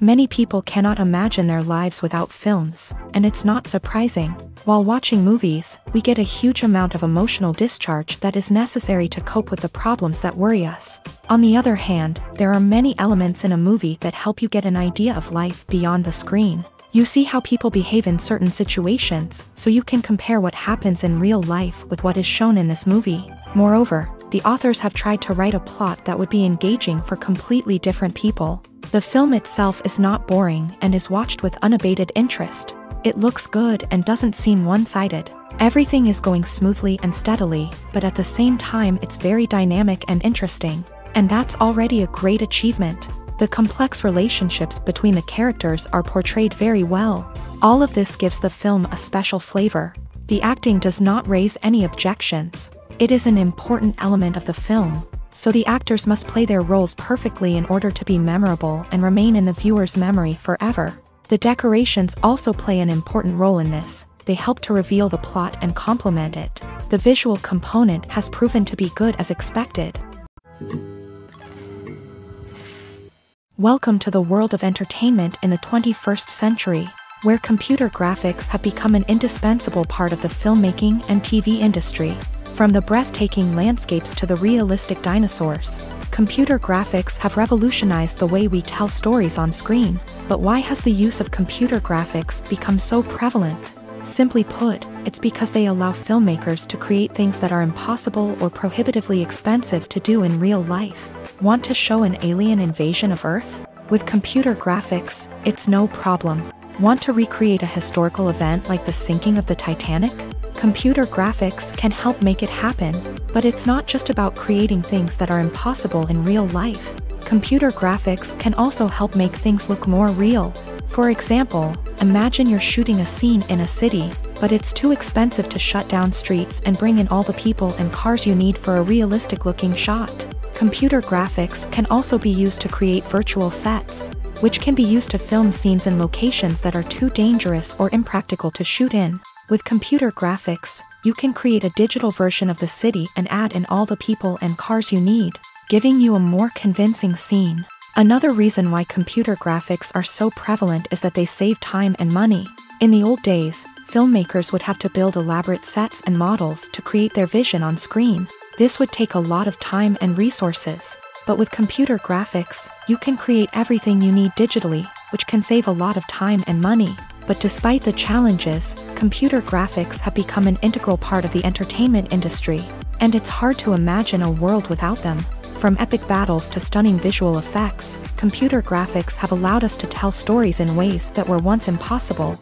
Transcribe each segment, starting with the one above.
Many people cannot imagine their lives without films, and it's not surprising. While watching movies, we get a huge amount of emotional discharge that is necessary to cope with the problems that worry us. On the other hand, there are many elements in a movie that help you get an idea of life beyond the screen. You see how people behave in certain situations, so you can compare what happens in real life with what is shown in this movie. Moreover, the authors have tried to write a plot that would be engaging for completely different people. The film itself is not boring and is watched with unabated interest. It looks good and doesn't seem one-sided. Everything is going smoothly and steadily, but at the same time it's very dynamic and interesting. And that's already a great achievement. The complex relationships between the characters are portrayed very well. All of this gives the film a special flavor. The acting does not raise any objections. It is an important element of the film, so the actors must play their roles perfectly in order to be memorable and remain in the viewer's memory forever. The decorations also play an important role in this. They help to reveal the plot and complement it. The visual component has proven to be good as expected. Welcome to the world of entertainment in the 21st century, where computer graphics have become an indispensable part of the filmmaking and TV industry. From the breathtaking landscapes to the realistic dinosaurs, computer graphics have revolutionized the way we tell stories on screen. But why has the use of computer graphics become so prevalent? Simply put, it's because they allow filmmakers to create things that are impossible or prohibitively expensive to do in real life. Want to show an alien invasion of Earth? With computer graphics, it's no problem. Want to recreate a historical event like the sinking of the Titanic? Computer graphics can help make it happen, but it's not just about creating things that are impossible in real life. Computer graphics can also help make things look more real. For example, imagine you're shooting a scene in a city, but it's too expensive to shut down streets and bring in all the people and cars you need for a realistic-looking shot. Computer graphics can also be used to create virtual sets, which can be used to film scenes in locations that are too dangerous or impractical to shoot in. With computer graphics, you can create a digital version of the city and add in all the people and cars you need, giving you a more convincing scene. Another reason why computer graphics are so prevalent is that they save time and money. In the old days, filmmakers would have to build elaborate sets and models to create their vision on screen. This would take a lot of time and resources. But with computer graphics, you can create everything you need digitally, which can save a lot of time and money. But despite the challenges, computer graphics have become an integral part of the entertainment industry, and it's hard to imagine a world without them. From epic battles to stunning visual effects, computer graphics have allowed us to tell stories in ways that were once impossible.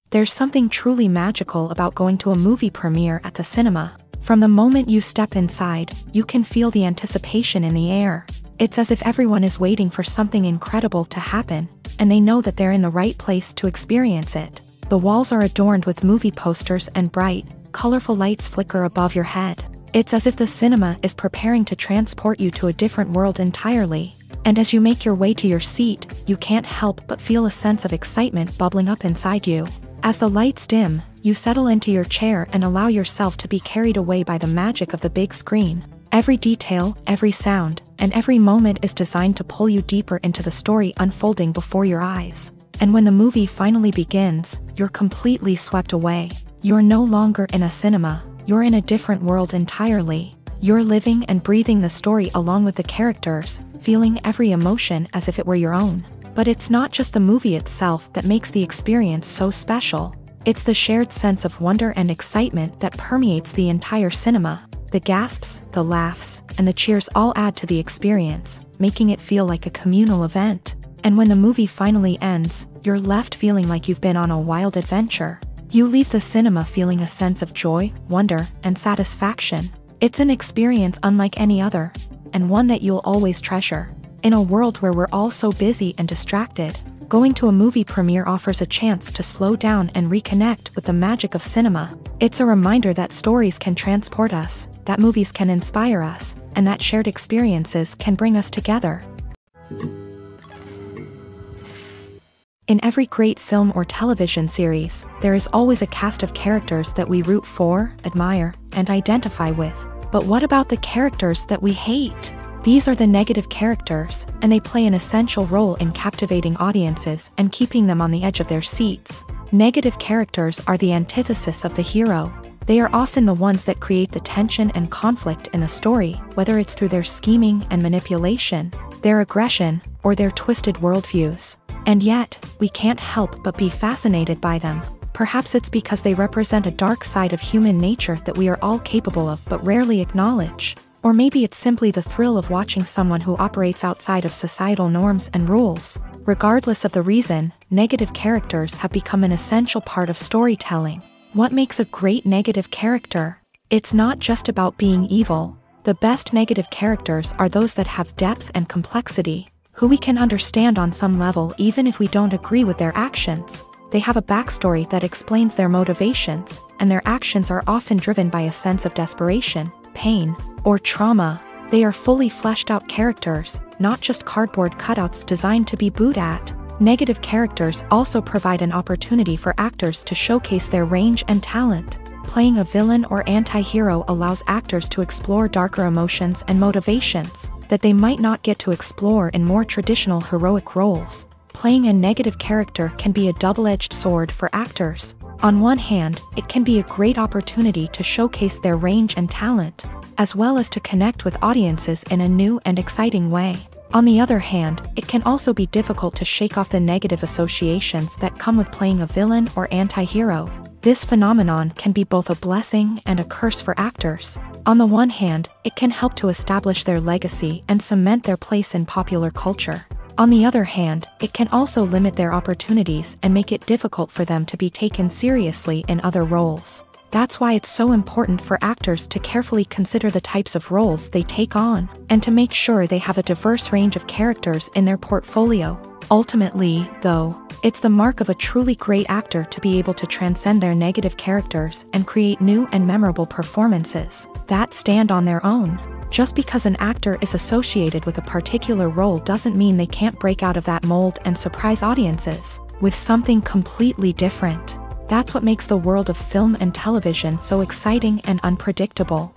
There's something truly magical about going to a movie premiere at the cinema. From the moment you step inside, you can feel the anticipation in the air. It's as if everyone is waiting for something incredible to happen, and they know that they're in the right place to experience it. The walls are adorned with movie posters and bright, colorful lights flicker above your head. It's as if the cinema is preparing to transport you to a different world entirely. And as you make your way to your seat, you can't help but feel a sense of excitement bubbling up inside you. As the lights dim, you settle into your chair and allow yourself to be carried away by the magic of the big screen. Every detail, every sound, and every moment is designed to pull you deeper into the story unfolding before your eyes. And when the movie finally begins, you're completely swept away. You're no longer in a cinema, you're in a different world entirely. You're living and breathing the story along with the characters, feeling every emotion as if it were your own. But it's not just the movie itself that makes the experience so special. It's the shared sense of wonder and excitement that permeates the entire cinema. The gasps, the laughs, and the cheers all add to the experience, making it feel like a communal event. And when the movie finally ends, you're left feeling like you've been on a wild adventure. You leave the cinema feeling a sense of joy, wonder, and satisfaction. It's an experience unlike any other, and one that you'll always treasure. In a world where we're all so busy and distracted, going to a movie premiere offers a chance to slow down and reconnect with the magic of cinema. It's a reminder that stories can transport us, that movies can inspire us, and that shared experiences can bring us together. In every great film or television series, there is always a cast of characters that we root for, admire, and identify with. But what about the characters that we hate? These are the negative characters, and they play an essential role in captivating audiences and keeping them on the edge of their seats. Negative characters are the antithesis of the hero. They are often the ones that create the tension and conflict in the story, whether it's through their scheming and manipulation, their aggression, or their twisted worldviews. And yet, we can't help but be fascinated by them. Perhaps it's because they represent a dark side of human nature that we are all capable of but rarely acknowledge. Or maybe it's simply the thrill of watching someone who operates outside of societal norms and rules. Regardless of the reason, negative characters have become an essential part of storytelling. What makes a great negative character? It's not just about being evil. The best negative characters are those that have depth and complexity, who we can understand on some level even if we don't agree with their actions. They have a backstory that explains their motivations, and their actions are often driven by a sense of desperation, pain, or trauma. They are fully fleshed out characters, not just cardboard cutouts designed to be booed at. Negative characters also provide an opportunity for actors to showcase their range and talent. Playing a villain or anti-hero allows actors to explore darker emotions and motivations that they might not get to explore in more traditional heroic roles. Playing a negative character can be a double-edged sword for actors. On one hand, it can be a great opportunity to showcase their range and talent, as well as to connect with audiences in a new and exciting way. On the other hand, it can also be difficult to shake off the negative associations that come with playing a villain or anti-hero. This phenomenon can be both a blessing and a curse for actors. On the one hand, it can help to establish their legacy and cement their place in popular culture. On the other hand, it can also limit their opportunities and make it difficult for them to be taken seriously in other roles. That's why it's so important for actors to carefully consider the types of roles they take on, and to make sure they have a diverse range of characters in their portfolio. Ultimately, though, it's the mark of a truly great actor to be able to transcend their negative characters and create new and memorable performances that stand on their own. Just because an actor is associated with a particular role doesn't mean they can't break out of that mold and surprise audiences with something completely different. That's what makes the world of film and television so exciting and unpredictable.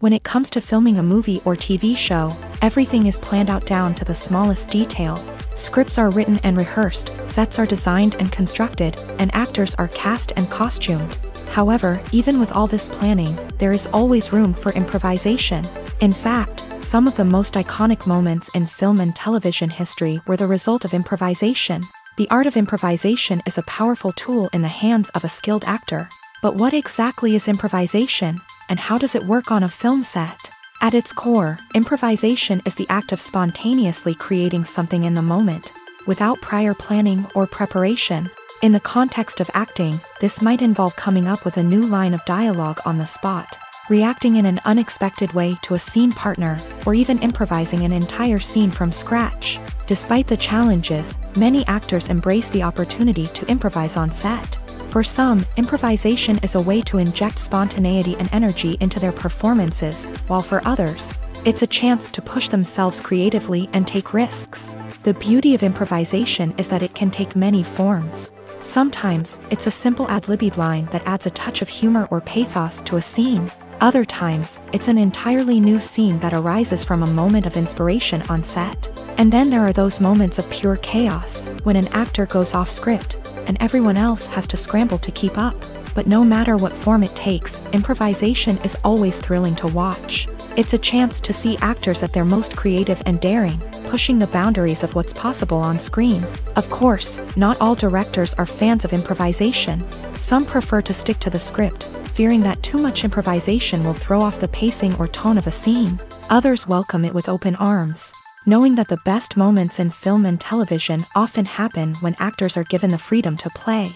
When it comes to filming a movie or TV show, everything is planned out down to the smallest detail. Scripts are written and rehearsed, sets are designed and constructed, and actors are cast and costumed. However, even with all this planning, there is always room for improvisation. In fact, some of the most iconic moments in film and television history were the result of improvisation. The art of improvisation is a powerful tool in the hands of a skilled actor. But what exactly is improvisation, and how does it work on a film set? At its core, improvisation is the act of spontaneously creating something in the moment, without prior planning or preparation. In the context of acting, this might involve coming up with a new line of dialogue on the spot, reacting in an unexpected way to a scene partner, or even improvising an entire scene from scratch. Despite the challenges, many actors embrace the opportunity to improvise on set. For some, improvisation is a way to inject spontaneity and energy into their performances, while for others, it's a chance to push themselves creatively and take risks. The beauty of improvisation is that it can take many forms. Sometimes, it's a simple ad-libbed line that adds a touch of humor or pathos to a scene. Other times, it's an entirely new scene that arises from a moment of inspiration on set. And then there are those moments of pure chaos, when an actor goes off script, and everyone else has to scramble to keep up. But no matter what form it takes, improvisation is always thrilling to watch. It's a chance to see actors at their most creative and daring, pushing the boundaries of what's possible on screen. Of course, not all directors are fans of improvisation. Some prefer to stick to the script, fearing that too much improvisation will throw off the pacing or tone of a scene. Others welcome it with open arms, knowing that the best moments in film and television often happen when actors are given the freedom to play.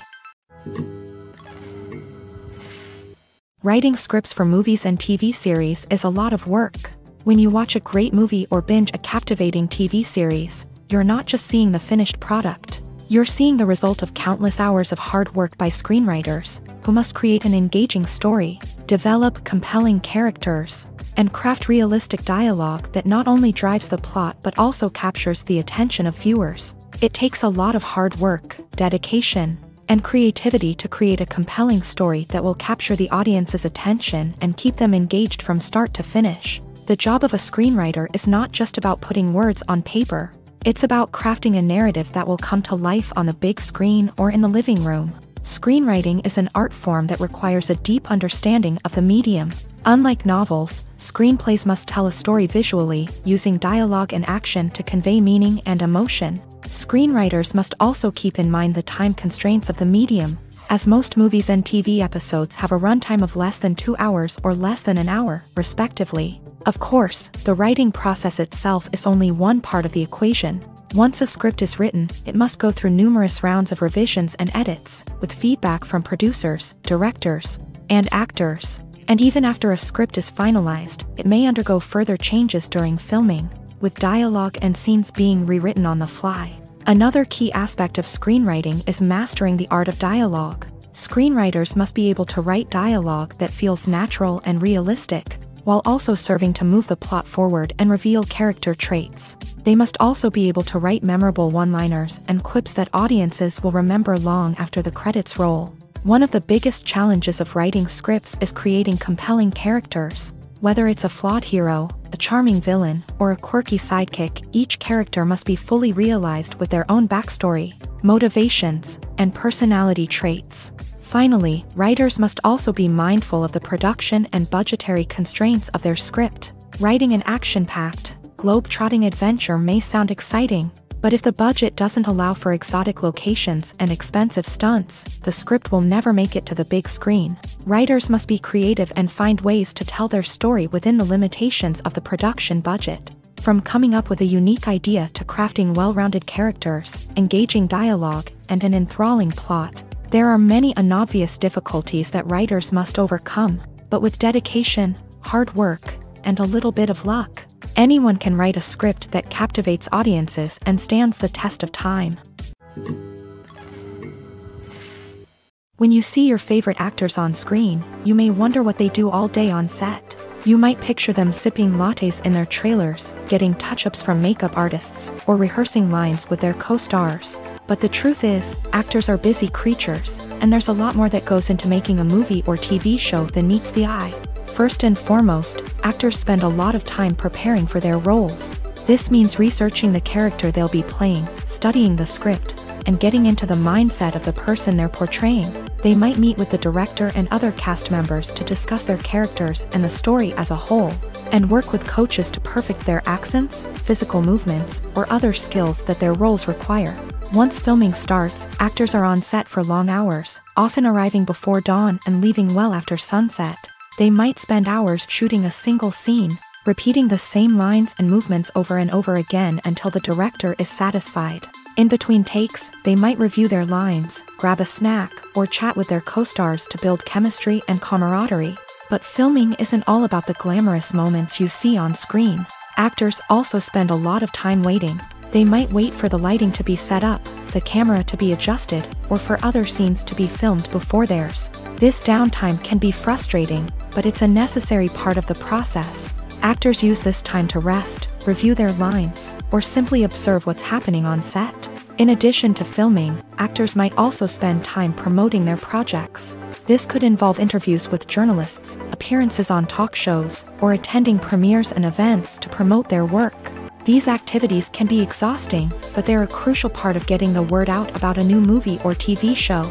Writing scripts for movies and TV series is a lot of work. When you watch a great movie or binge a captivating TV series, you're not just seeing the finished product. You're seeing the result of countless hours of hard work by screenwriters, who must create an engaging story, develop compelling characters, and craft realistic dialogue that not only drives the plot but also captures the attention of viewers. It takes a lot of hard work, dedication, and creativity to create a compelling story that will capture the audience's attention and keep them engaged from start to finish. The job of a screenwriter is not just about putting words on paper. It's about crafting a narrative that will come to life on the big screen or in the living room. Screenwriting is an art form that requires a deep understanding of the medium. Unlike novels, screenplays must tell a story visually, using dialogue and action to convey meaning and emotion. Screenwriters must also keep in mind the time constraints of the medium, as most movies and TV episodes have a runtime of less than 2 hours or less than an hour, respectively. Of course, the writing process itself is only one part of the equation. Once a script is written, it must go through numerous rounds of revisions and edits, with feedback from producers, directors, and actors. And even after a script is finalized, it may undergo further changes during filming, with dialogue and scenes being rewritten on the fly. Another key aspect of screenwriting is mastering the art of dialogue. Screenwriters must be able to write dialogue that feels natural and realistic, while also serving to move the plot forward and reveal character traits. They must also be able to write memorable one-liners and quips that audiences will remember long after the credits roll. One of the biggest challenges of writing scripts is creating compelling characters. Whether it's a flawed hero, a charming villain, or a quirky sidekick, each character must be fully realized with their own backstory, motivations, and personality traits. Finally, writers must also be mindful of the production and budgetary constraints of their script. Writing an action-packed, globe-trotting adventure may sound exciting, but if the budget doesn't allow for exotic locations and expensive stunts, the script will never make it to the big screen. Writers must be creative and find ways to tell their story within the limitations of the production budget. From coming up with a unique idea to crafting well-rounded characters, engaging dialogue, and an enthralling plot, there are many unobvious difficulties that writers must overcome, but with dedication, hard work, and a little bit of luck, anyone can write a script that captivates audiences and stands the test of time. When you see your favorite actors on screen, you may wonder what they do all day on set. You might picture them sipping lattes in their trailers, getting touch-ups from makeup artists, or rehearsing lines with their co-stars. But the truth is, actors are busy creatures, and there's a lot more that goes into making a movie or TV show than meets the eye. First and foremost, actors spend a lot of time preparing for their roles. This means researching the character they'll be playing, studying the script, and getting into the mindset of the person they're portraying. They might meet with the director and other cast members to discuss their characters and the story as a whole, and work with coaches to perfect their accents, physical movements, or other skills that their roles require. Once filming starts, actors are on set for long hours, often arriving before dawn and leaving well after sunset. They might spend hours shooting a single scene, repeating the same lines and movements over and over again until the director is satisfied. In between takes, they might review their lines, grab a snack, or chat with their co-stars to build chemistry and camaraderie. But filming isn't all about the glamorous moments you see on screen. Actors also spend a lot of time waiting. They might wait for the lighting to be set up, the camera to be adjusted, or for other scenes to be filmed before theirs. This downtime can be frustrating, but it's a necessary part of the process. Actors use this time to rest, review their lines, or simply observe what's happening on set. In addition to filming, actors might also spend time promoting their projects. This could involve interviews with journalists, appearances on talk shows, or attending premieres and events to promote their work. These activities can be exhausting, but they're a crucial part of getting the word out about a new movie or TV show.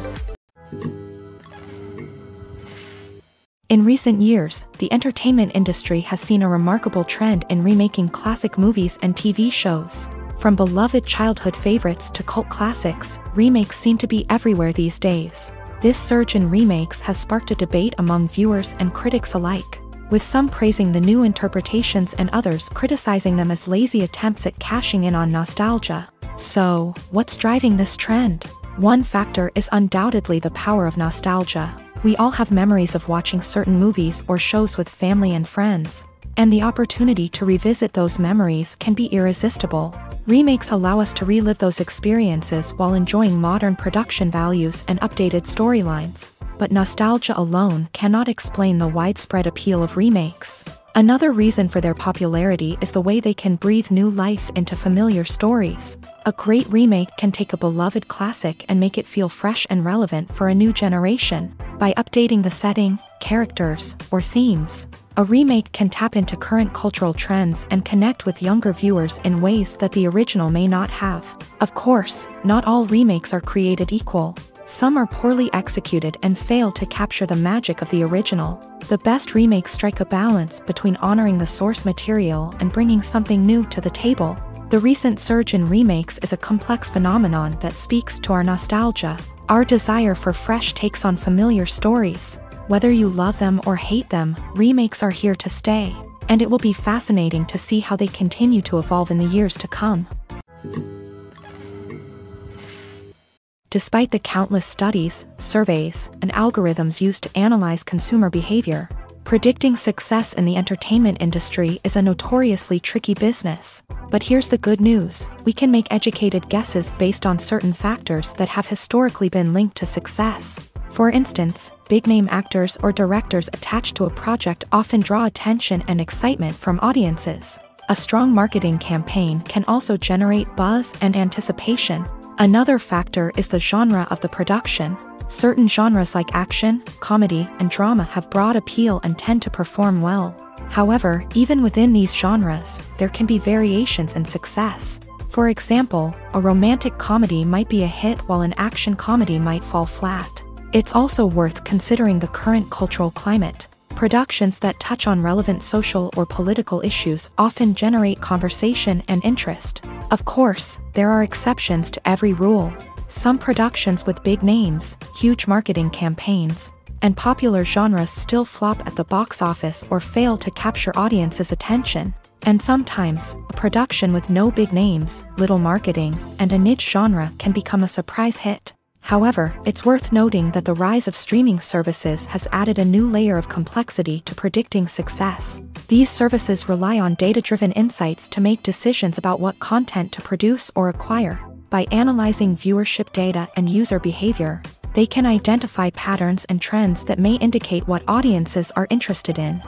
In recent years, the entertainment industry has seen a remarkable trend in remaking classic movies and TV shows. From beloved childhood favorites to cult classics, remakes seem to be everywhere these days. This surge in remakes has sparked a debate among viewers and critics alike, with some praising the new interpretations and others criticizing them as lazy attempts at cashing in on nostalgia. So, what's driving this trend? One factor is undoubtedly the power of nostalgia. We all have memories of watching certain movies or shows with family and friends, and the opportunity to revisit those memories can be irresistible. Remakes allow us to relive those experiences while enjoying modern production values and updated storylines. But nostalgia alone cannot explain the widespread appeal of remakes. Another reason for their popularity is the way they can breathe new life into familiar stories. A great remake can take a beloved classic and make it feel fresh and relevant for a new generation. By updating the setting, characters, or themes, a remake can tap into current cultural trends and connect with younger viewers in ways that the original may not have. Of course, not all remakes are created equal. Some are poorly executed and fail to capture the magic of the original. The best remakes strike a balance between honoring the source material and bringing something new to the table. The recent surge in remakes is a complex phenomenon that speaks to our nostalgia, our desire for fresh takes on familiar stories. Whether you love them or hate them, remakes are here to stay, and it will be fascinating to see how they continue to evolve in the years to come. Despite the countless studies, surveys, and algorithms used to analyze consumer behavior, predicting success in the entertainment industry is a notoriously tricky business. But here's the good news: we can make educated guesses based on certain factors that have historically been linked to success. For instance, big-name actors or directors attached to a project often draw attention and excitement from audiences. A strong marketing campaign can also generate buzz and anticipation. Another factor is the genre of the production. Certain genres like action, comedy, and drama have broad appeal and tend to perform well. However, even within these genres, there can be variations in success. For example, a romantic comedy might be a hit while an action comedy might fall flat. It's also worth considering the current cultural climate. Productions that touch on relevant social or political issues often generate conversation and interest. Of course, there are exceptions to every rule. Some productions with big names, huge marketing campaigns, and popular genres still flop at the box office or fail to capture audiences' attention. And sometimes, a production with no big names, little marketing, and a niche genre can become a surprise hit. However, it's worth noting that the rise of streaming services has added a new layer of complexity to predicting success. These services rely on data-driven insights to make decisions about what content to produce or acquire. By analyzing viewership data and user behavior, they can identify patterns and trends that may indicate what audiences are interested in.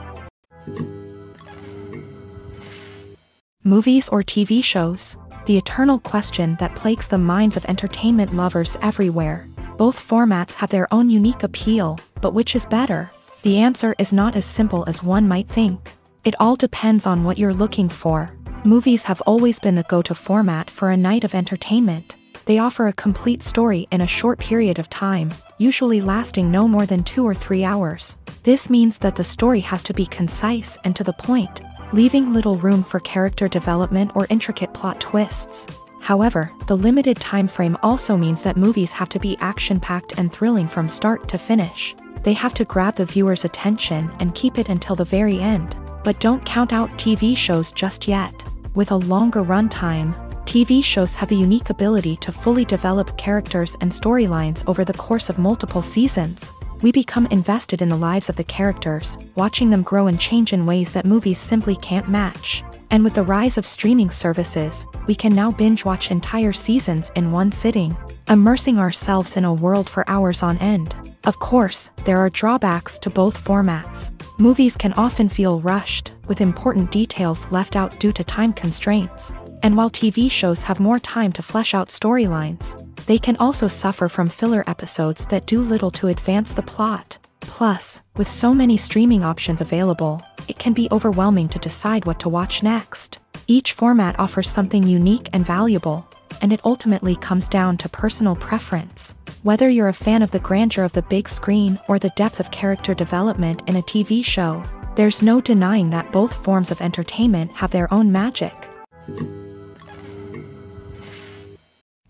Movies or TV shows? The eternal question that plagues the minds of entertainment lovers everywhere. Both formats have their own unique appeal, but which is better? The answer is not as simple as one might think. It all depends on what you're looking for. Movies have always been the go-to format for a night of entertainment. They offer a complete story in a short period of time, usually lasting no more than 2 or 3 hours. This means that the story has to be concise and to the point, leaving little room for character development or intricate plot twists. However, the limited time frame also means that movies have to be action-packed and thrilling from start to finish. They have to grab the viewer's attention and keep it until the very end. But don't count out TV shows just yet. With a longer runtime, TV shows have the unique ability to fully develop characters and storylines over the course of multiple seasons. We become invested in the lives of the characters, watching them grow and change in ways that movies simply can't match. And with the rise of streaming services, we can now binge-watch entire seasons in one sitting, immersing ourselves in a world for hours on end. Of course, there are drawbacks to both formats. Movies can often feel rushed, with important details left out due to time constraints. And while TV shows have more time to flesh out storylines, they can also suffer from filler episodes that do little to advance the plot. Plus, with so many streaming options available, it can be overwhelming to decide what to watch next. Each format offers something unique and valuable, and it ultimately comes down to personal preference. Whether you're a fan of the grandeur of the big screen or the depth of character development in a TV show, there's no denying that both forms of entertainment have their own magic.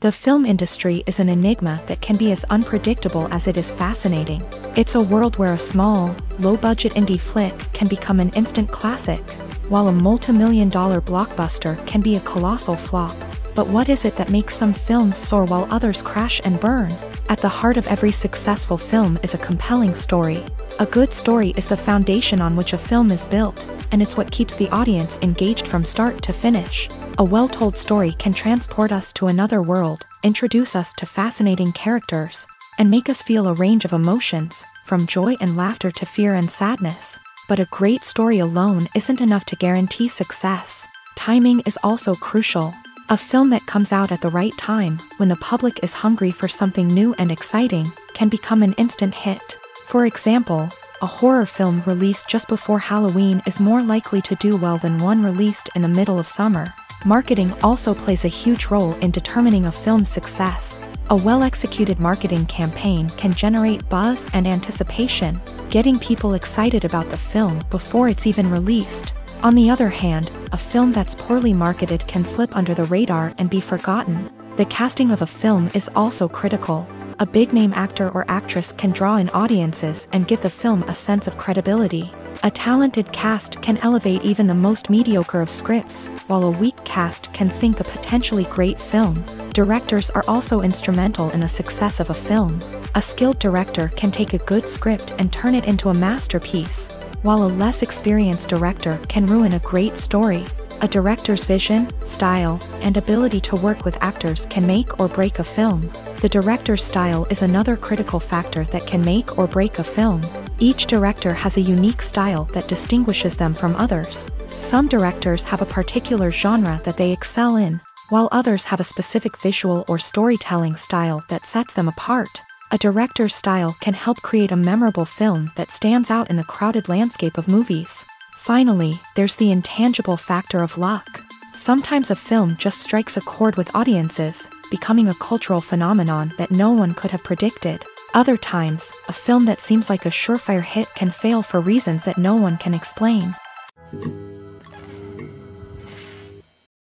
The film industry is an enigma that can be as unpredictable as it is fascinating. It's a world where a small, low-budget indie flick can become an instant classic, while a multi-million-dollar blockbuster can be a colossal flop. But what is it that makes some films soar while others crash and burn? At the heart of every successful film is a compelling story. A good story is the foundation on which a film is built, and it's what keeps the audience engaged from start to finish. A well-told story can transport us to another world, introduce us to fascinating characters, and make us feel a range of emotions, from joy and laughter to fear and sadness. But a great story alone isn't enough to guarantee success. Timing is also crucial. A film that comes out at the right time, when the public is hungry for something new and exciting, can become an instant hit. For example, a horror film released just before Halloween is more likely to do well than one released in the middle of summer. Marketing also plays a huge role in determining a film's success. A well-executed marketing campaign can generate buzz and anticipation, getting people excited about the film before it's even released. On the other hand, a film that's poorly marketed can slip under the radar and be forgotten. The casting of a film is also critical. A big-name actor or actress can draw in audiences and give the film a sense of credibility. A talented cast can elevate even the most mediocre of scripts, while a weak cast can sink a potentially great film. Directors are also instrumental in the success of a film. A skilled director can take a good script and turn it into a masterpiece, while a less experienced director can ruin a great story. A director's vision, style, and ability to work with actors can make or break a film. The director's style is another critical factor that can make or break a film. Each director has a unique style that distinguishes them from others. Some directors have a particular genre that they excel in, while others have a specific visual or storytelling style that sets them apart. A director's style can help create a memorable film that stands out in the crowded landscape of movies. Finally, there's the intangible factor of luck. Sometimes a film just strikes a chord with audiences, becoming a cultural phenomenon that no one could have predicted. Other times, a film that seems like a surefire hit can fail for reasons that no one can explain.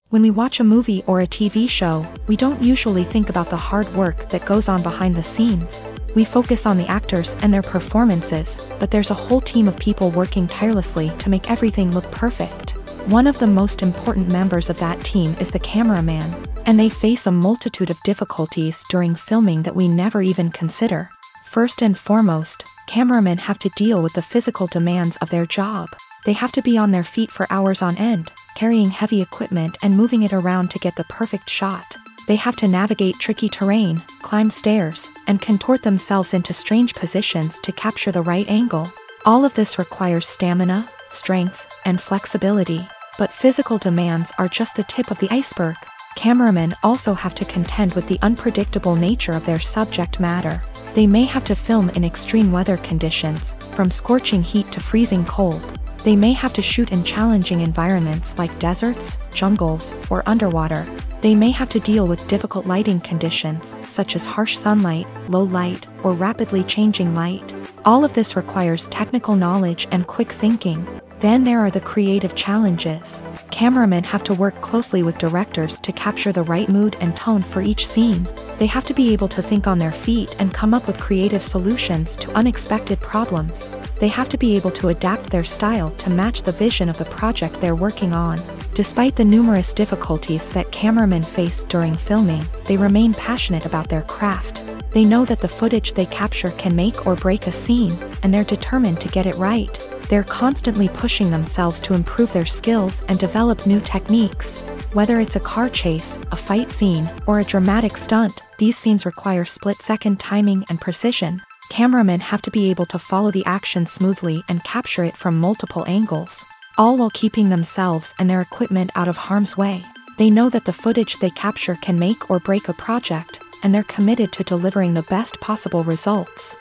When we watch a movie or a TV show, we don't usually think about the hard work that goes on behind the scenes. We focus on the actors and their performances, but there's a whole team of people working tirelessly to make everything look perfect. One of the most important members of that team is the cameraman, and they face a multitude of difficulties during filming that we never even consider. First and foremost, cameramen have to deal with the physical demands of their job. They have to be on their feet for hours on end, carrying heavy equipment and moving it around to get the perfect shot. They have to navigate tricky terrain, climb stairs, and contort themselves into strange positions to capture the right angle. All of this requires stamina, strength, and flexibility. But physical demands are just the tip of the iceberg. Cameramen also have to contend with the unpredictable nature of their subject matter. They may have to film in extreme weather conditions, from scorching heat to freezing cold. They may have to shoot in challenging environments like deserts, jungles, or underwater. They may have to deal with difficult lighting conditions, such as harsh sunlight, low light, or rapidly changing light. All of this requires technical knowledge and quick thinking. Then there are the creative challenges. Cameramen have to work closely with directors to capture the right mood and tone for each scene. They have to be able to think on their feet and come up with creative solutions to unexpected problems. They have to be able to adapt their style to match the vision of the project they're working on. Despite the numerous difficulties that cameramen face during filming, they remain passionate about their craft. They know that the footage they capture can make or break a scene, and they're determined to get it right. They're constantly pushing themselves to improve their skills and develop new techniques. Whether it's a car chase, a fight scene, or a dramatic stunt, these scenes require split-second timing and precision. Cameramen have to be able to follow the action smoothly and capture it from multiple angles, all while keeping themselves and their equipment out of harm's way. They know that the footage they capture can make or break a project, and they're committed to delivering the best possible results.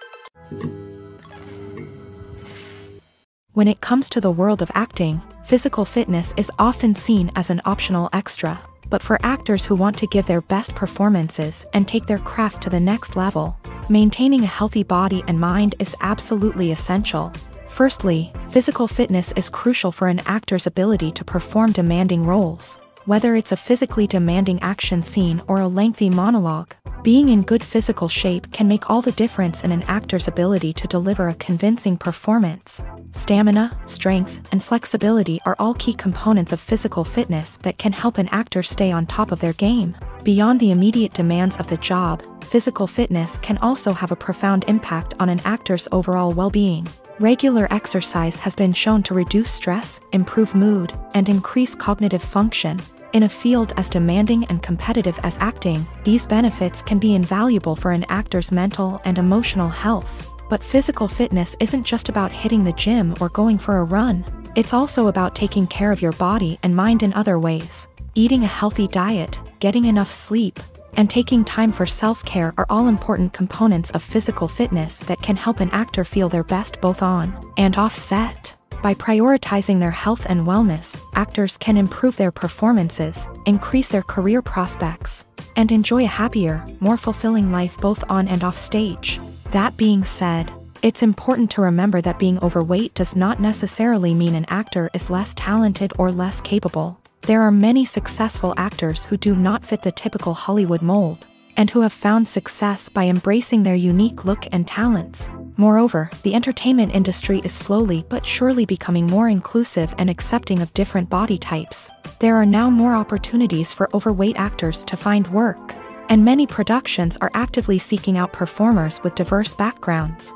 When it comes to the world of acting, physical fitness is often seen as an optional extra. But for actors who want to give their best performances and take their craft to the next level, maintaining a healthy body and mind is absolutely essential. Firstly, physical fitness is crucial for an actor's ability to perform demanding roles. Whether it's a physically demanding action scene or a lengthy monologue, being in good physical shape can make all the difference in an actor's ability to deliver a convincing performance. Stamina, strength, and flexibility are all key components of physical fitness that can help an actor stay on top of their game. Beyond the immediate demands of the job, physical fitness can also have a profound impact on an actor's overall well-being. Regular exercise has been shown to reduce stress, improve mood, and increase cognitive function. In a field as demanding and competitive as acting, these benefits can be invaluable for an actor's mental and emotional health. But physical fitness isn't just about hitting the gym or going for a run. It's also about taking care of your body and mind in other ways. Eating a healthy diet, getting enough sleep, and taking time for self-care are all important components of physical fitness that can help an actor feel their best both on and off set. By prioritizing their health and wellness, actors can improve their performances, increase their career prospects, and enjoy a happier, more fulfilling life both on and off stage. That being said, it's important to remember that being overweight does not necessarily mean an actor is less talented or less capable. There are many successful actors who do not fit the typical Hollywood mold, and who have found success by embracing their unique look and talents. Moreover, the entertainment industry is slowly but surely becoming more inclusive and accepting of different body types. There are now more opportunities for overweight actors to find work, and many productions are actively seeking out performers with diverse backgrounds.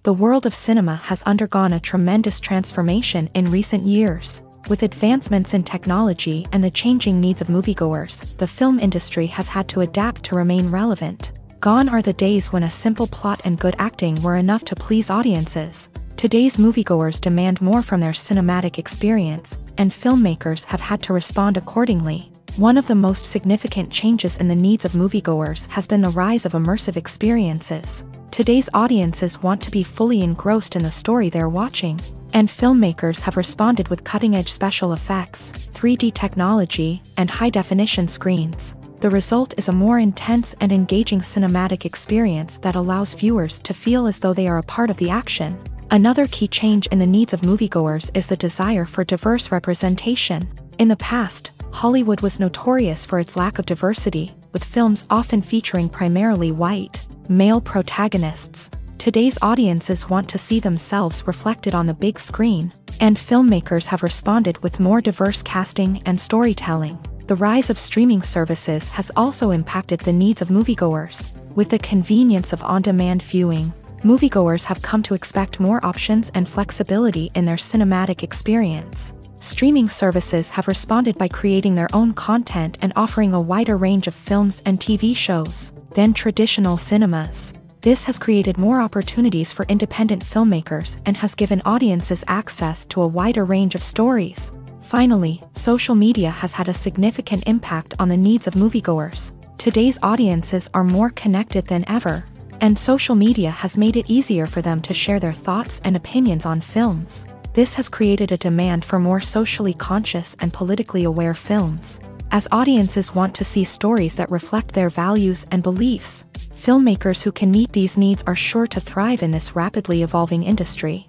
The world of cinema has undergone a tremendous transformation in recent years. With advancements in technology and the changing needs of moviegoers, the film industry has had to adapt to remain relevant. Gone are the days when a simple plot and good acting were enough to please audiences. Today's moviegoers demand more from their cinematic experience, and filmmakers have had to respond accordingly. One of the most significant changes in the needs of moviegoers has been the rise of immersive experiences. Today's audiences want to be fully engrossed in the story they're watching, and filmmakers have responded with cutting-edge special effects, 3D technology, and high-definition screens. The result is a more intense and engaging cinematic experience that allows viewers to feel as though they are a part of the action. Another key change in the needs of moviegoers is the desire for diverse representation. In the past, Hollywood was notorious for its lack of diversity, with films often featuring primarily white, male protagonists. Today's audiences want to see themselves reflected on the big screen, and filmmakers have responded with more diverse casting and storytelling. The rise of streaming services has also impacted the needs of moviegoers. With the convenience of on-demand viewing, moviegoers have come to expect more options and flexibility in their cinematic experience. Streaming services have responded by creating their own content and offering a wider range of films and TV shows than traditional cinemas. This has created more opportunities for independent filmmakers and has given audiences access to a wider range of stories. Finally, social media has had a significant impact on the needs of moviegoers. Today's audiences are more connected than ever, and social media has made it easier for them to share their thoughts and opinions on films. This has created a demand for more socially conscious and politically aware films. As audiences want to see stories that reflect their values and beliefs, filmmakers who can meet these needs are sure to thrive in this rapidly evolving industry.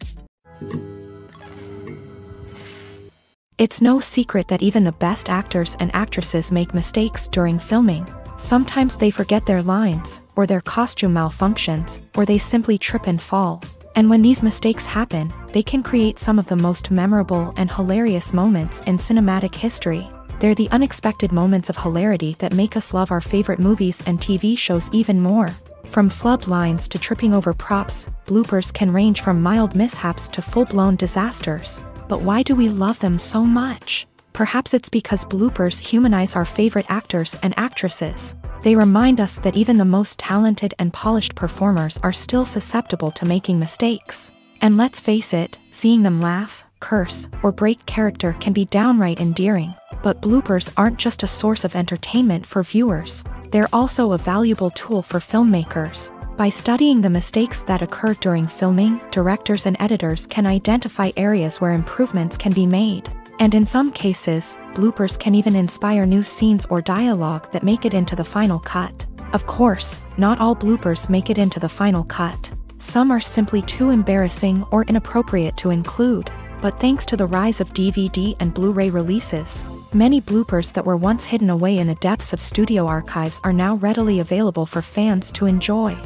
It's no secret that even the best actors and actresses make mistakes during filming. Sometimes they forget their lines, or their costume malfunctions, or they simply trip and fall. And when these mistakes happen, they can create some of the most memorable and hilarious moments in cinematic history. They're the unexpected moments of hilarity that make us love our favorite movies and TV shows even more. From flubbed lines to tripping over props, bloopers can range from mild mishaps to full-blown disasters. But why do we love them so much? Perhaps it's because bloopers humanize our favorite actors and actresses. They remind us that even the most talented and polished performers are still susceptible to making mistakes. And let's face it, seeing them laugh, curse, or break character can be downright endearing. But bloopers aren't just a source of entertainment for viewers. They're also a valuable tool for filmmakers. By studying the mistakes that occur during filming, directors and editors can identify areas where improvements can be made. And in some cases, bloopers can even inspire new scenes or dialogue that make it into the final cut. Of course, not all bloopers make it into the final cut. Some are simply too embarrassing or inappropriate to include. But thanks to the rise of DVD and Blu-ray releases, many bloopers that were once hidden away in the depths of studio archives are now readily available for fans to enjoy.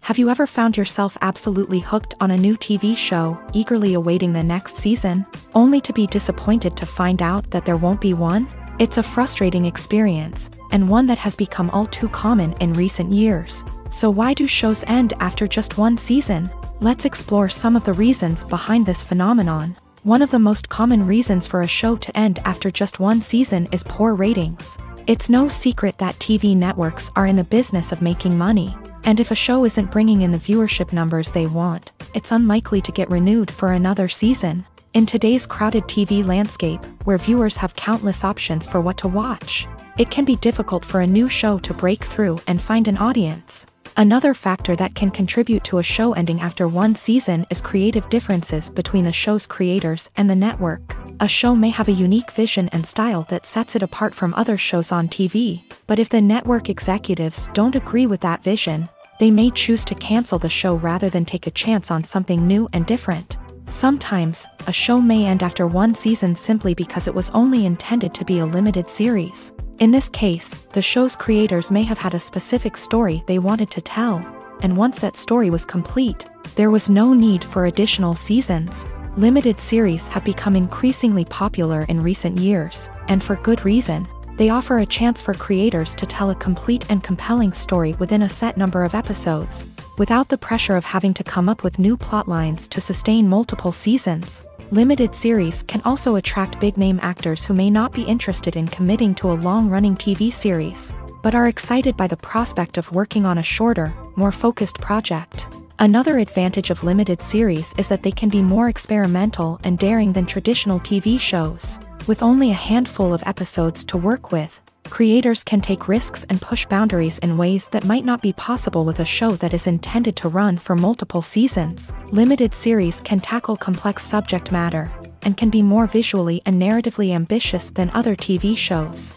Have you ever found yourself absolutely hooked on a new TV show, eagerly awaiting the next season, only to be disappointed to find out that there won't be one? It's a frustrating experience, and one that has become all too common in recent years. So why do shows end after just one season? Let's explore some of the reasons behind this phenomenon. One of the most common reasons for a show to end after just one season is poor ratings. It's no secret that TV networks are in the business of making money, and if a show isn't bringing in the viewership numbers they want, it's unlikely to get renewed for another season. In today's crowded TV landscape, where viewers have countless options for what to watch, it can be difficult for a new show to break through and find an audience. Another factor that can contribute to a show ending after one season is creative differences between the show's creators and the network. A show may have a unique vision and style that sets it apart from other shows on TV, but if the network executives don't agree with that vision, they may choose to cancel the show rather than take a chance on something new and different. Sometimes, a show may end after one season simply because it was only intended to be a limited series. In this case, the show's creators may have had a specific story they wanted to tell, and once that story was complete, there was no need for additional seasons. Limited series have become increasingly popular in recent years, and for good reason. They offer a chance for creators to tell a complete and compelling story within a set number of episodes, without the pressure of having to come up with new plotlines to sustain multiple seasons. Limited series can also attract big-name actors who may not be interested in committing to a long-running TV series, but are excited by the prospect of working on a shorter, more focused project. Another advantage of limited series is that they can be more experimental and daring than traditional TV shows. With only a handful of episodes to work with, creators can take risks and push boundaries in ways that might not be possible with a show that is intended to run for multiple seasons. Limited series can tackle complex subject matter, and can be more visually and narratively ambitious than other TV shows.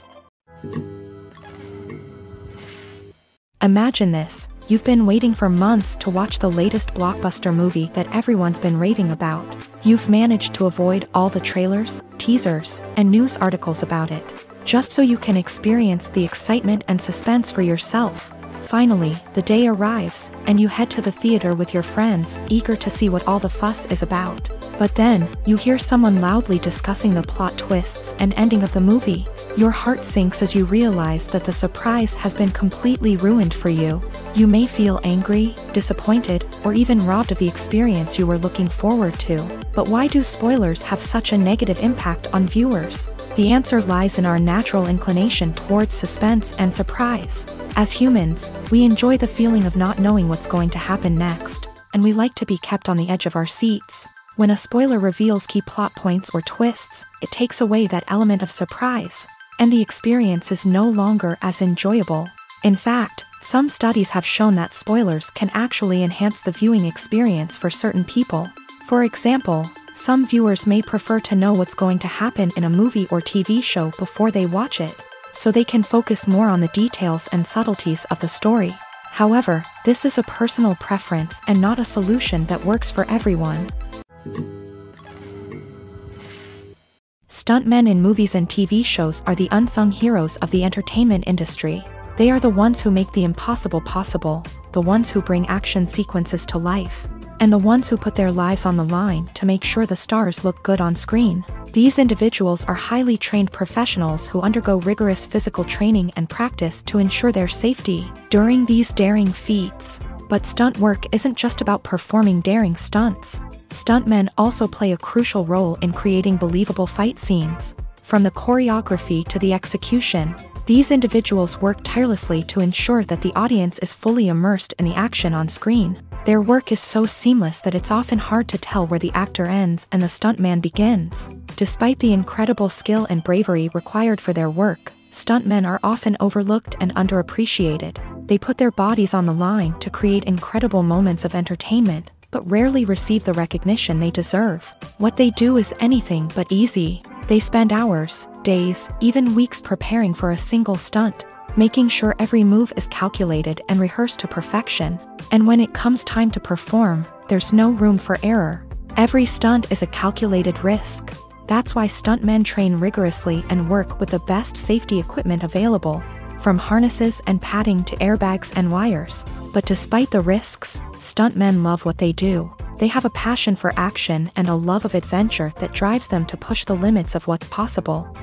Imagine this: you've been waiting for months to watch the latest blockbuster movie that everyone's been raving about. You've managed to avoid all the trailers, teasers, and news articles about it, just so you can experience the excitement and suspense for yourself. Finally, the day arrives, and you head to the theater with your friends, eager to see what all the fuss is about. But then, you hear someone loudly discussing the plot twists and ending of the movie. Your heart sinks as you realize that the surprise has been completely ruined for you. You may feel angry, disappointed, or even robbed of the experience you were looking forward to. But why do spoilers have such a negative impact on viewers? The answer lies in our natural inclination towards suspense and surprise. As humans, we enjoy the feeling of not knowing what's going to happen next, and we like to be kept on the edge of our seats. When a spoiler reveals key plot points or twists, it takes away that element of surprise, and the experience is no longer as enjoyable. In fact, some studies have shown that spoilers can actually enhance the viewing experience for certain people. For example, some viewers may prefer to know what's going to happen in a movie or TV show before they watch it, so they can focus more on the details and subtleties of the story. However, this is a personal preference and not a solution that works for everyone. Stuntmen in movies and TV shows are the unsung heroes of the entertainment industry. They are the ones who make the impossible possible, the ones who bring action sequences to life, and the ones who put their lives on the line to make sure the stars look good on screen. These individuals are highly trained professionals who undergo rigorous physical training and practice to ensure their safety during these daring feats. But stunt work isn't just about performing daring stunts. Stuntmen also play a crucial role in creating believable fight scenes. From the choreography to the execution, these individuals work tirelessly to ensure that the audience is fully immersed in the action on screen. Their work is so seamless that it's often hard to tell where the actor ends and the stuntman begins. Despite the incredible skill and bravery required for their work, stuntmen are often overlooked and underappreciated. They put their bodies on the line to create incredible moments of entertainment, but rarely receive the recognition they deserve. What they do is anything but easy. They spend hours, days, even weeks preparing for a single stunt, making sure every move is calculated and rehearsed to perfection. And when it comes time to perform, there's no room for error. Every stunt is a calculated risk. That's why stuntmen train rigorously and work with the best safety equipment available, from harnesses and padding to airbags and wires. But despite the risks, stuntmen love what they do. They have a passion for action and a love of adventure that drives them to push the limits of what's possible.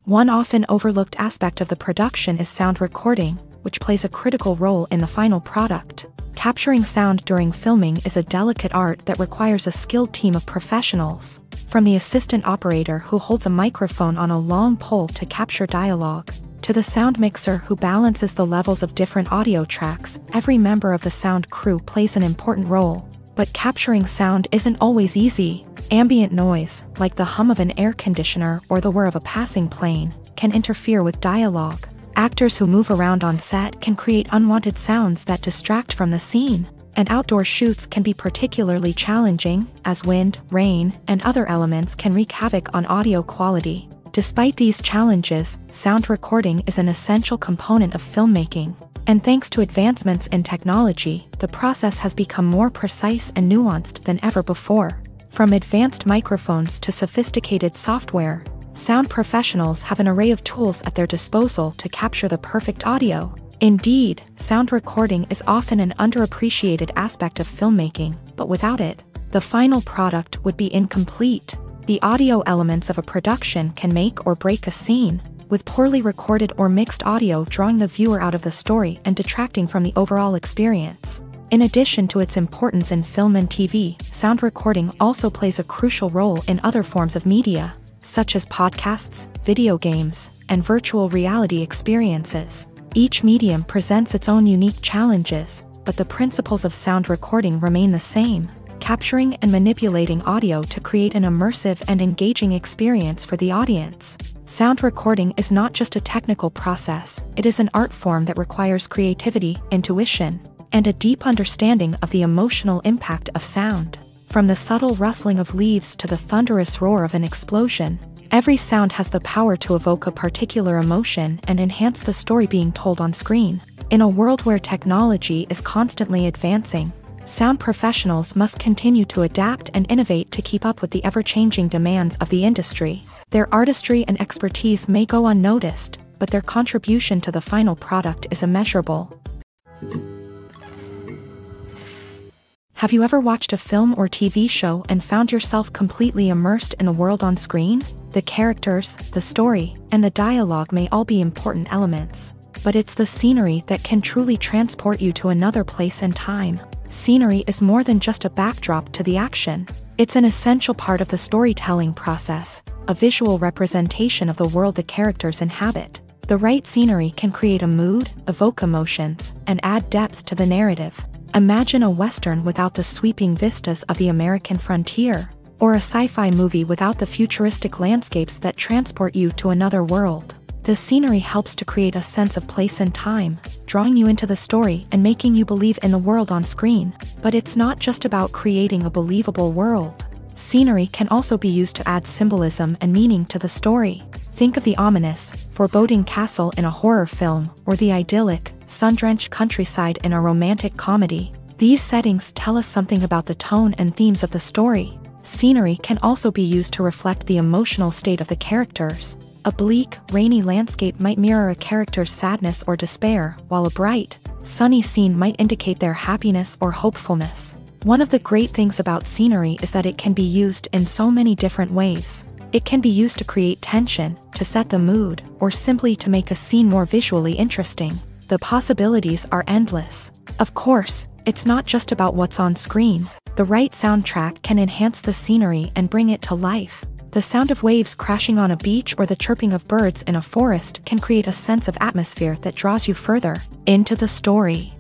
One often overlooked aspect of the production is sound recording, which plays a critical role in the final product. Capturing sound during filming is a delicate art that requires a skilled team of professionals. From the assistant operator who holds a microphone on a long pole to capture dialogue, to the sound mixer who balances the levels of different audio tracks, every member of the sound crew plays an important role. But capturing sound isn't always easy. Ambient noise, like the hum of an air conditioner or the whir of a passing plane, can interfere with dialogue. Actors who move around on set can create unwanted sounds that distract from the scene. And outdoor shoots can be particularly challenging, as wind, rain, and other elements can wreak havoc on audio quality. Despite these challenges, sound recording is an essential component of filmmaking. And thanks to advancements in technology, the process has become more precise and nuanced than ever before. From advanced microphones to sophisticated software, sound professionals have an array of tools at their disposal to capture the perfect audio. Indeed, sound recording is often an underappreciated aspect of filmmaking, but without it, the final product would be incomplete. The audio elements of a production can make or break a scene, with poorly recorded or mixed audio drawing the viewer out of the story and detracting from the overall experience. In addition to its importance in film and TV, sound recording also plays a crucial role in other forms of media, such as podcasts, video games, and virtual reality experiences. Each medium presents its own unique challenges, but the principles of sound recording remain the same: capturing and manipulating audio to create an immersive and engaging experience for the audience. Sound recording is not just a technical process, it is an art form that requires creativity, intuition, and a deep understanding of the emotional impact of sound. From the subtle rustling of leaves to the thunderous roar of an explosion, every sound has the power to evoke a particular emotion and enhance the story being told on screen. In a world where technology is constantly advancing, sound professionals must continue to adapt and innovate to keep up with the ever-changing demands of the industry. Their artistry and expertise may go unnoticed, but their contribution to the final product is immeasurable. Have you ever watched a film or TV show and found yourself completely immersed in the world on screen? The characters, the story, and the dialogue may all be important elements, but it's the scenery that can truly transport you to another place and time. Scenery is more than just a backdrop to the action. It's an essential part of the storytelling process, a visual representation of the world the characters inhabit. The right scenery can create a mood, evoke emotions, and add depth to the narrative. Imagine a Western without the sweeping vistas of the American frontier, or a sci-fi movie without the futuristic landscapes that transport you to another world. The scenery helps to create a sense of place and time, drawing you into the story and making you believe in the world on screen. But it's not just about creating a believable world. Scenery can also be used to add symbolism and meaning to the story. Think of the ominous, foreboding castle in a horror film, or the idyllic, sun-drenched countryside in a romantic comedy. These settings tell us something about the tone and themes of the story. Scenery can also be used to reflect the emotional state of the characters. A bleak, rainy landscape might mirror a character's sadness or despair, while a bright, sunny scene might indicate their happiness or hopefulness. One of the great things about scenery is that it can be used in so many different ways. It can be used to create tension, to set the mood, or simply to make a scene more visually interesting. The possibilities are endless. Of course, it's not just about what's on screen. The right soundtrack can enhance the scenery and bring it to life. The sound of waves crashing on a beach or the chirping of birds in a forest can create a sense of atmosphere that draws you further into the story.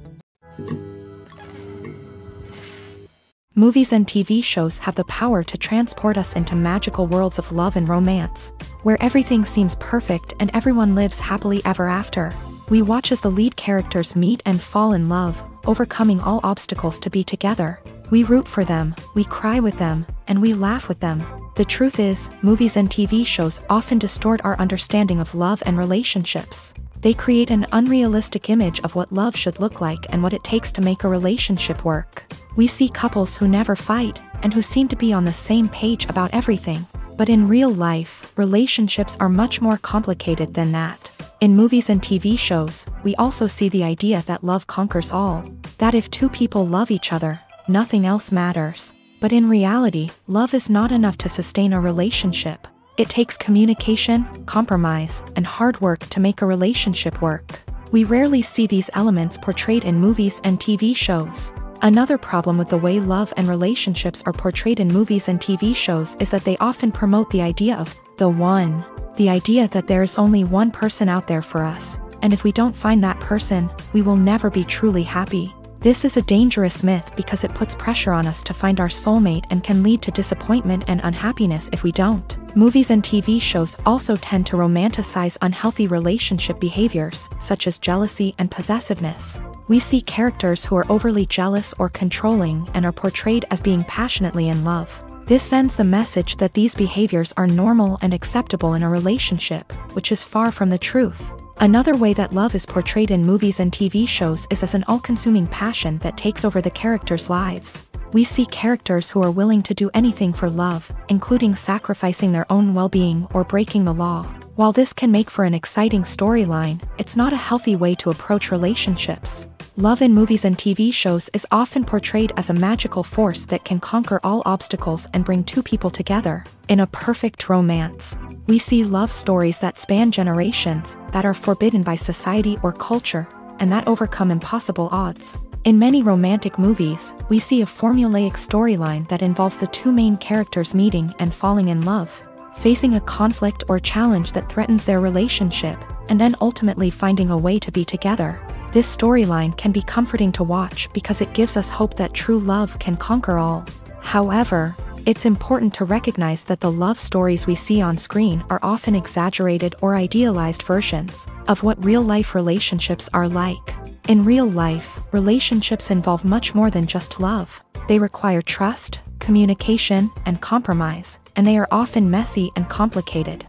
Movies and TV shows have the power to transport us into magical worlds of love and romance, where everything seems perfect and everyone lives happily ever after. We watch as the lead characters meet and fall in love, overcoming all obstacles to be together. We root for them, we cry with them, and we laugh with them. The truth is, movies and TV shows often distort our understanding of love and relationships. They create an unrealistic image of what love should look like and what it takes to make a relationship work. We see couples who never fight, and who seem to be on the same page about everything. But in real life, relationships are much more complicated than that. In movies and TV shows, we also see the idea that love conquers all. That if two people love each other, nothing else matters. But in reality, love is not enough to sustain a relationship. It takes communication, compromise, and hard work to make a relationship work. We rarely see these elements portrayed in movies and TV shows. Another problem with the way love and relationships are portrayed in movies and TV shows is that they often promote the idea of the one. The idea that there is only one person out there for us, and if we don't find that person, we will never be truly happy. This is a dangerous myth because it puts pressure on us to find our soulmate and can lead to disappointment and unhappiness if we don't. Movies and TV shows also tend to romanticize unhealthy relationship behaviors, such as jealousy and possessiveness. We see characters who are overly jealous or controlling and are portrayed as being passionately in love. This sends the message that these behaviors are normal and acceptable in a relationship, which is far from the truth. Another way that love is portrayed in movies and TV shows is as an all-consuming passion that takes over the characters' lives. We see characters who are willing to do anything for love, including sacrificing their own well-being or breaking the law. While this can make for an exciting storyline, it's not a healthy way to approach relationships. Love in movies and TV shows is often portrayed as a magical force that can conquer all obstacles and bring two people together in a perfect romance. We see love stories that span generations, that are forbidden by society or culture, and that overcome impossible odds. In many romantic movies, we see a formulaic storyline that involves the two main characters meeting and falling in love, facing a conflict or challenge that threatens their relationship, and then ultimately finding a way to be together. This storyline can be comforting to watch because it gives us hope that true love can conquer all. However, it's important to recognize that the love stories we see on screen are often exaggerated or idealized versions of what real-life relationships are like. In real life, relationships involve much more than just love. They require trust, communication, and compromise, and they are often messy and complicated.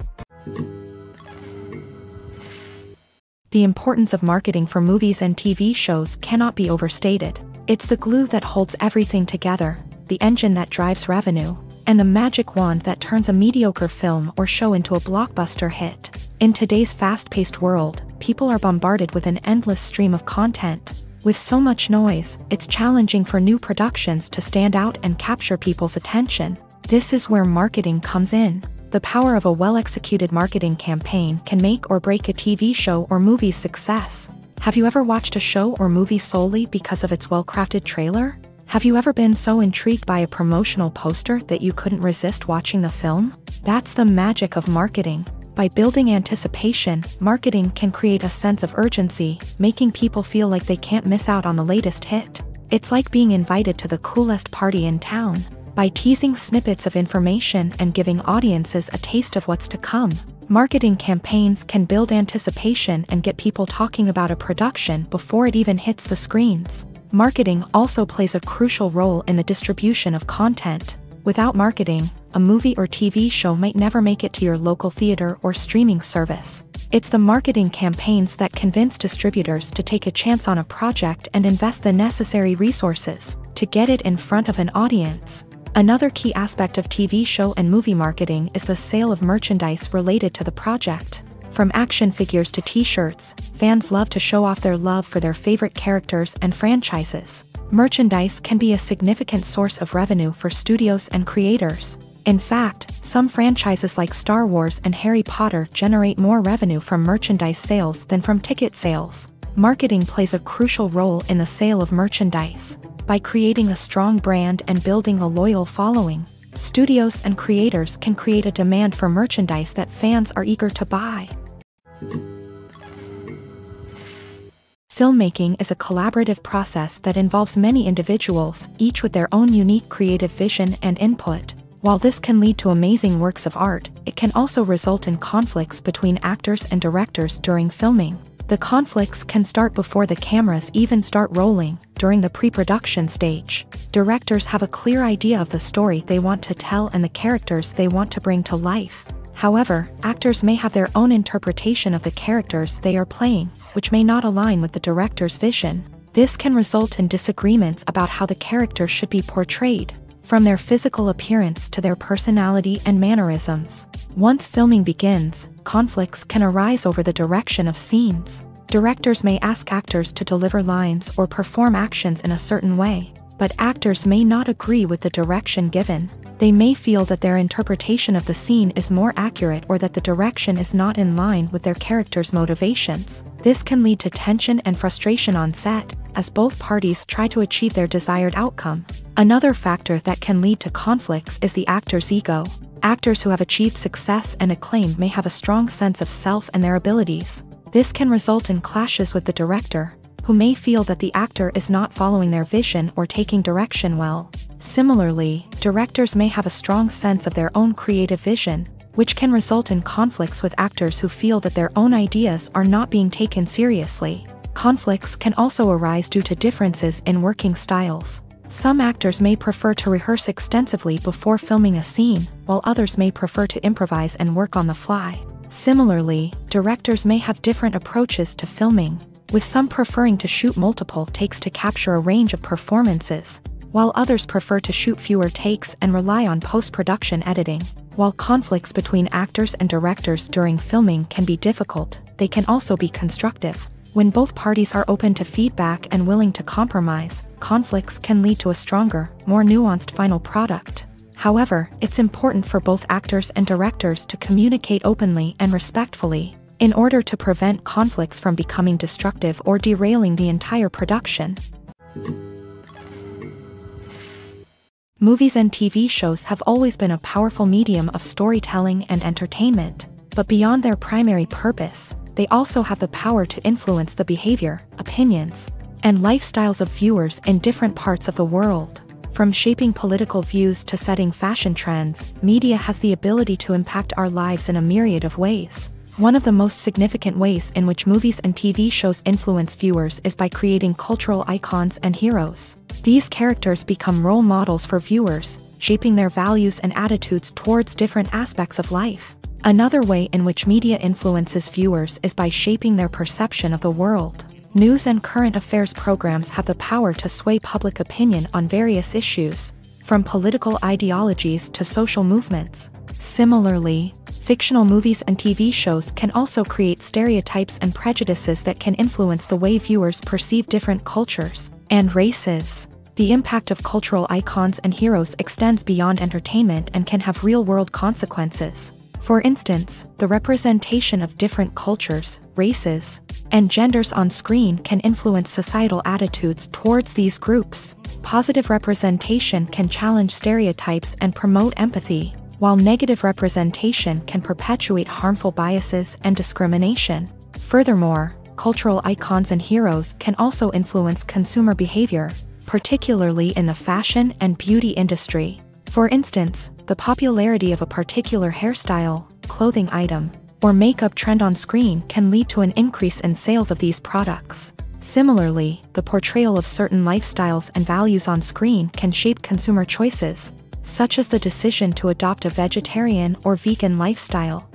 The importance of marketing for movies and TV shows cannot be overstated. It's the glue that holds everything together, the engine that drives revenue, and the magic wand that turns a mediocre film or show into a blockbuster hit. In today's fast-paced world, people are bombarded with an endless stream of content. With so much noise, it's challenging for new productions to stand out and capture people's attention. This is where marketing comes in. The power of a well-executed marketing campaign can make or break a TV show or movie's success. Have you ever watched a show or movie solely because of its well-crafted trailer? Have you ever been so intrigued by a promotional poster that you couldn't resist watching the film? That's the magic of marketing. By building anticipation, marketing can create a sense of urgency, making people feel like they can't miss out on the latest hit. It's like being invited to the coolest party in town. By teasing snippets of information and giving audiences a taste of what's to come, marketing campaigns can build anticipation and get people talking about a production before it even hits the screens. Marketing also plays a crucial role in the distribution of content. Without marketing, a movie or TV show might never make it to your local theater or streaming service. It's the marketing campaigns that convince distributors to take a chance on a project and invest the necessary resources to get it in front of an audience. Another key aspect of TV show and movie marketing is the sale of merchandise related to the project. From action figures to t-shirts, fans love to show off their love for their favorite characters and franchises. Merchandise can be a significant source of revenue for studios and creators. In fact, some franchises like Star Wars and Harry Potter generate more revenue from merchandise sales than from ticket sales. Marketing plays a crucial role in the sale of merchandise. By creating a strong brand and building a loyal following, studios and creators can create a demand for merchandise that fans are eager to buy. Filmmaking is a collaborative process that involves many individuals, each with their own unique creative vision and input. While this can lead to amazing works of art, it can also result in conflicts between actors and directors during filming. The conflicts can start before the cameras even start rolling, during the pre-production stage. Directors have a clear idea of the story they want to tell and the characters they want to bring to life. However, actors may have their own interpretation of the characters they are playing, which may not align with the director's vision. This can result in disagreements about how the character should be portrayed, from their physical appearance to their personality and mannerisms. Once filming begins, conflicts can arise over the direction of scenes. Directors may ask actors to deliver lines or perform actions in a certain way, but actors may not agree with the direction given. They may feel that their interpretation of the scene is more accurate or that the direction is not in line with their character's motivations. This can lead to tension and frustration on set, as both parties try to achieve their desired outcome. Another factor that can lead to conflicts is the actor's ego. Actors who have achieved success and acclaim may have a strong sense of self and their abilities. This can result in clashes with the director, who may feel that the actor is not following their vision or taking direction well. Similarly, directors may have a strong sense of their own creative vision, which can result in conflicts with actors who feel that their own ideas are not being taken seriously. Conflicts can also arise due to differences in working styles. Some actors may prefer to rehearse extensively before filming a scene, while others may prefer to improvise and work on the fly. Similarly, directors may have different approaches to filming, with some preferring to shoot multiple takes to capture a range of performances, while others prefer to shoot fewer takes and rely on post-production editing. While conflicts between actors and directors during filming can be difficult, they can also be constructive. When both parties are open to feedback and willing to compromise, conflicts can lead to a stronger, more nuanced final product. However, it's important for both actors and directors to communicate openly and respectfully, in order to prevent conflicts from becoming destructive or derailing the entire production. Movies and TV shows have always been a powerful medium of storytelling and entertainment, but beyond their primary purpose, they also have the power to influence the behavior, opinions, and lifestyles of viewers in different parts of the world. From shaping political views to setting fashion trends, media has the ability to impact our lives in a myriad of ways. One of the most significant ways in which movies and TV shows influence viewers is by creating cultural icons and heroes. These characters become role models for viewers, shaping their values and attitudes towards different aspects of life. Another way in which media influences viewers is by shaping their perception of the world. News and current affairs programs have the power to sway public opinion on various issues, from political ideologies to social movements. Similarly, fictional movies and TV shows can also create stereotypes and prejudices that can influence the way viewers perceive different cultures and races. The impact of cultural icons and heroes extends beyond entertainment and can have real-world consequences. For instance, the representation of different cultures, races, and genders on screen can influence societal attitudes towards these groups. Positive representation can challenge stereotypes and promote empathy, while negative representation can perpetuate harmful biases and discrimination. Furthermore, cultural icons and heroes can also influence consumer behavior, particularly in the fashion and beauty industry. For instance, the popularity of a particular hairstyle, clothing item, or makeup trend on screen can lead to an increase in sales of these products. Similarly, the portrayal of certain lifestyles and values on screen can shape consumer choices, such as the decision to adopt a vegetarian or vegan lifestyle.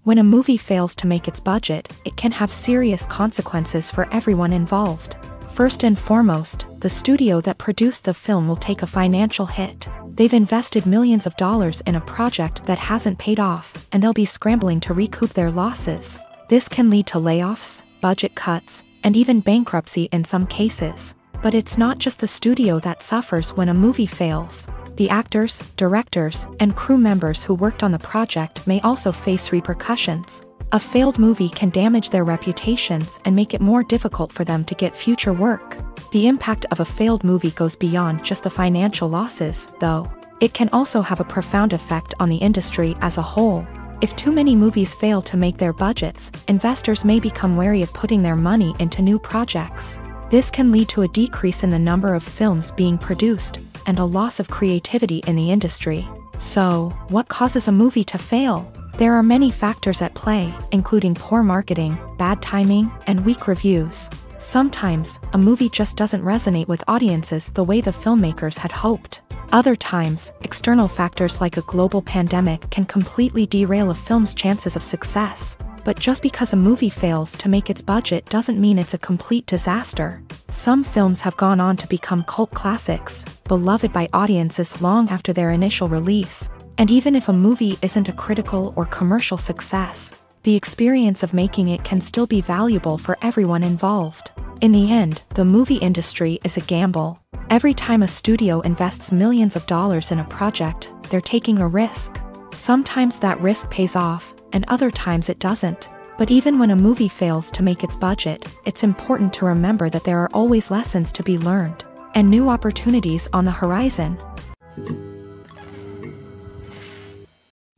When a movie fails to make its budget, it can have serious consequences for everyone involved. First and foremost, the studio that produced the film will take a financial hit. They've invested millions of dollars in a project that hasn't paid off, and they'll be scrambling to recoup their losses. This can lead to layoffs, budget cuts, and even bankruptcy in some cases. But it's not just the studio that suffers when a movie fails. The actors, directors, and crew members who worked on the project may also face repercussions. A failed movie can damage their reputations and make it more difficult for them to get future work. The impact of a failed movie goes beyond just the financial losses, though. It can also have a profound effect on the industry as a whole. If too many movies fail to make their budgets, investors may become wary of putting their money into new projects. This can lead to a decrease in the number of films being produced, and a loss of creativity in the industry. So, what causes a movie to fail? There are many factors at play, including poor marketing, bad timing, and weak reviews. Sometimes, a movie just doesn't resonate with audiences the way the filmmakers had hoped. Other times, external factors like a global pandemic can completely derail a film's chances of success. But just because a movie fails to make its budget doesn't mean it's a complete disaster. Some films have gone on to become cult classics, beloved by audiences long after their initial release. And even if a movie isn't a critical or commercial success, the experience of making it can still be valuable for everyone involved. In the end, the movie industry is a gamble. Every time a studio invests millions of dollars in a project, they're taking a risk. Sometimes that risk pays off, and other times it doesn't. But even when a movie fails to make its budget, it's important to remember that there are always lessons to be learned, and new opportunities on the horizon.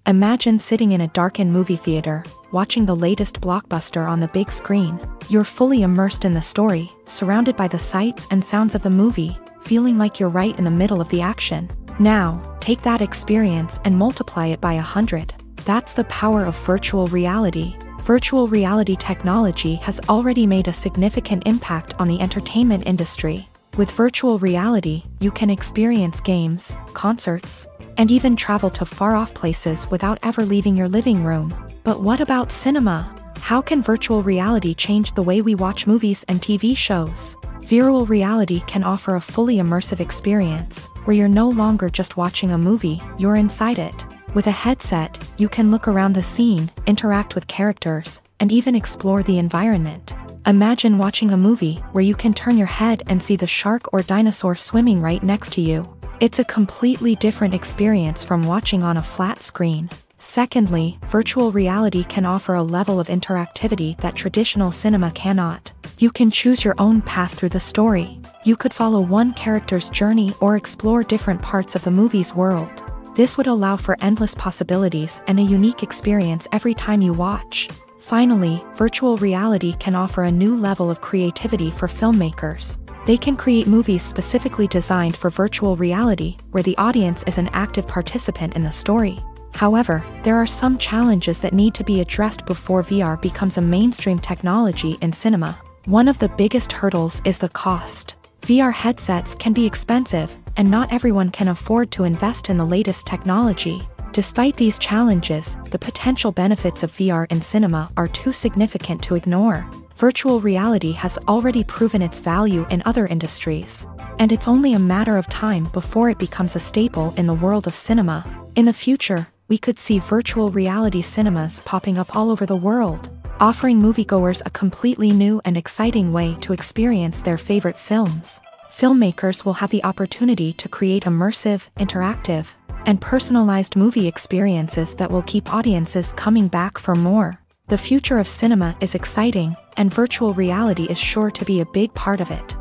Imagine sitting in a darkened movie theater, watching the latest blockbuster on the big screen. You're fully immersed in the story, surrounded by the sights and sounds of the movie, feeling like you're right in the middle of the action. Now, take that experience and multiply it by 100. That's the power of virtual reality. Virtual reality technology has already made a significant impact on the entertainment industry. With virtual reality, you can experience games, concerts, and even travel to far-off places without ever leaving your living room. But what about cinema? How can virtual reality change the way we watch movies and TV shows? Virtual reality can offer a fully immersive experience, where you're no longer just watching a movie, you're inside it. With a headset, you can look around the scene, interact with characters, and even explore the environment. Imagine watching a movie where you can turn your head and see the shark or dinosaur swimming right next to you. It's a completely different experience from watching on a flat screen. Secondly, virtual reality can offer a level of interactivity that traditional cinema cannot. You can choose your own path through the story. You could follow one character's journey or explore different parts of the movie's world. This would allow for endless possibilities and a unique experience every time you watch. Finally, virtual reality can offer a new level of creativity for filmmakers. They can create movies specifically designed for virtual reality, where the audience is an active participant in the story. However, there are some challenges that need to be addressed before VR becomes a mainstream technology in cinema. One of the biggest hurdles is the cost. VR headsets can be expensive, and not everyone can afford to invest in the latest technology. Despite these challenges, the potential benefits of VR in cinema are too significant to ignore. Virtual reality has already proven its value in other industries, and it's only a matter of time before it becomes a staple in the world of cinema. In the future, we could see virtual reality cinemas popping up all over the world, offering moviegoers a completely new and exciting way to experience their favorite films. Filmmakers will have the opportunity to create immersive, interactive, and personalized movie experiences that will keep audiences coming back for more. The future of cinema is exciting, and virtual reality is sure to be a big part of it.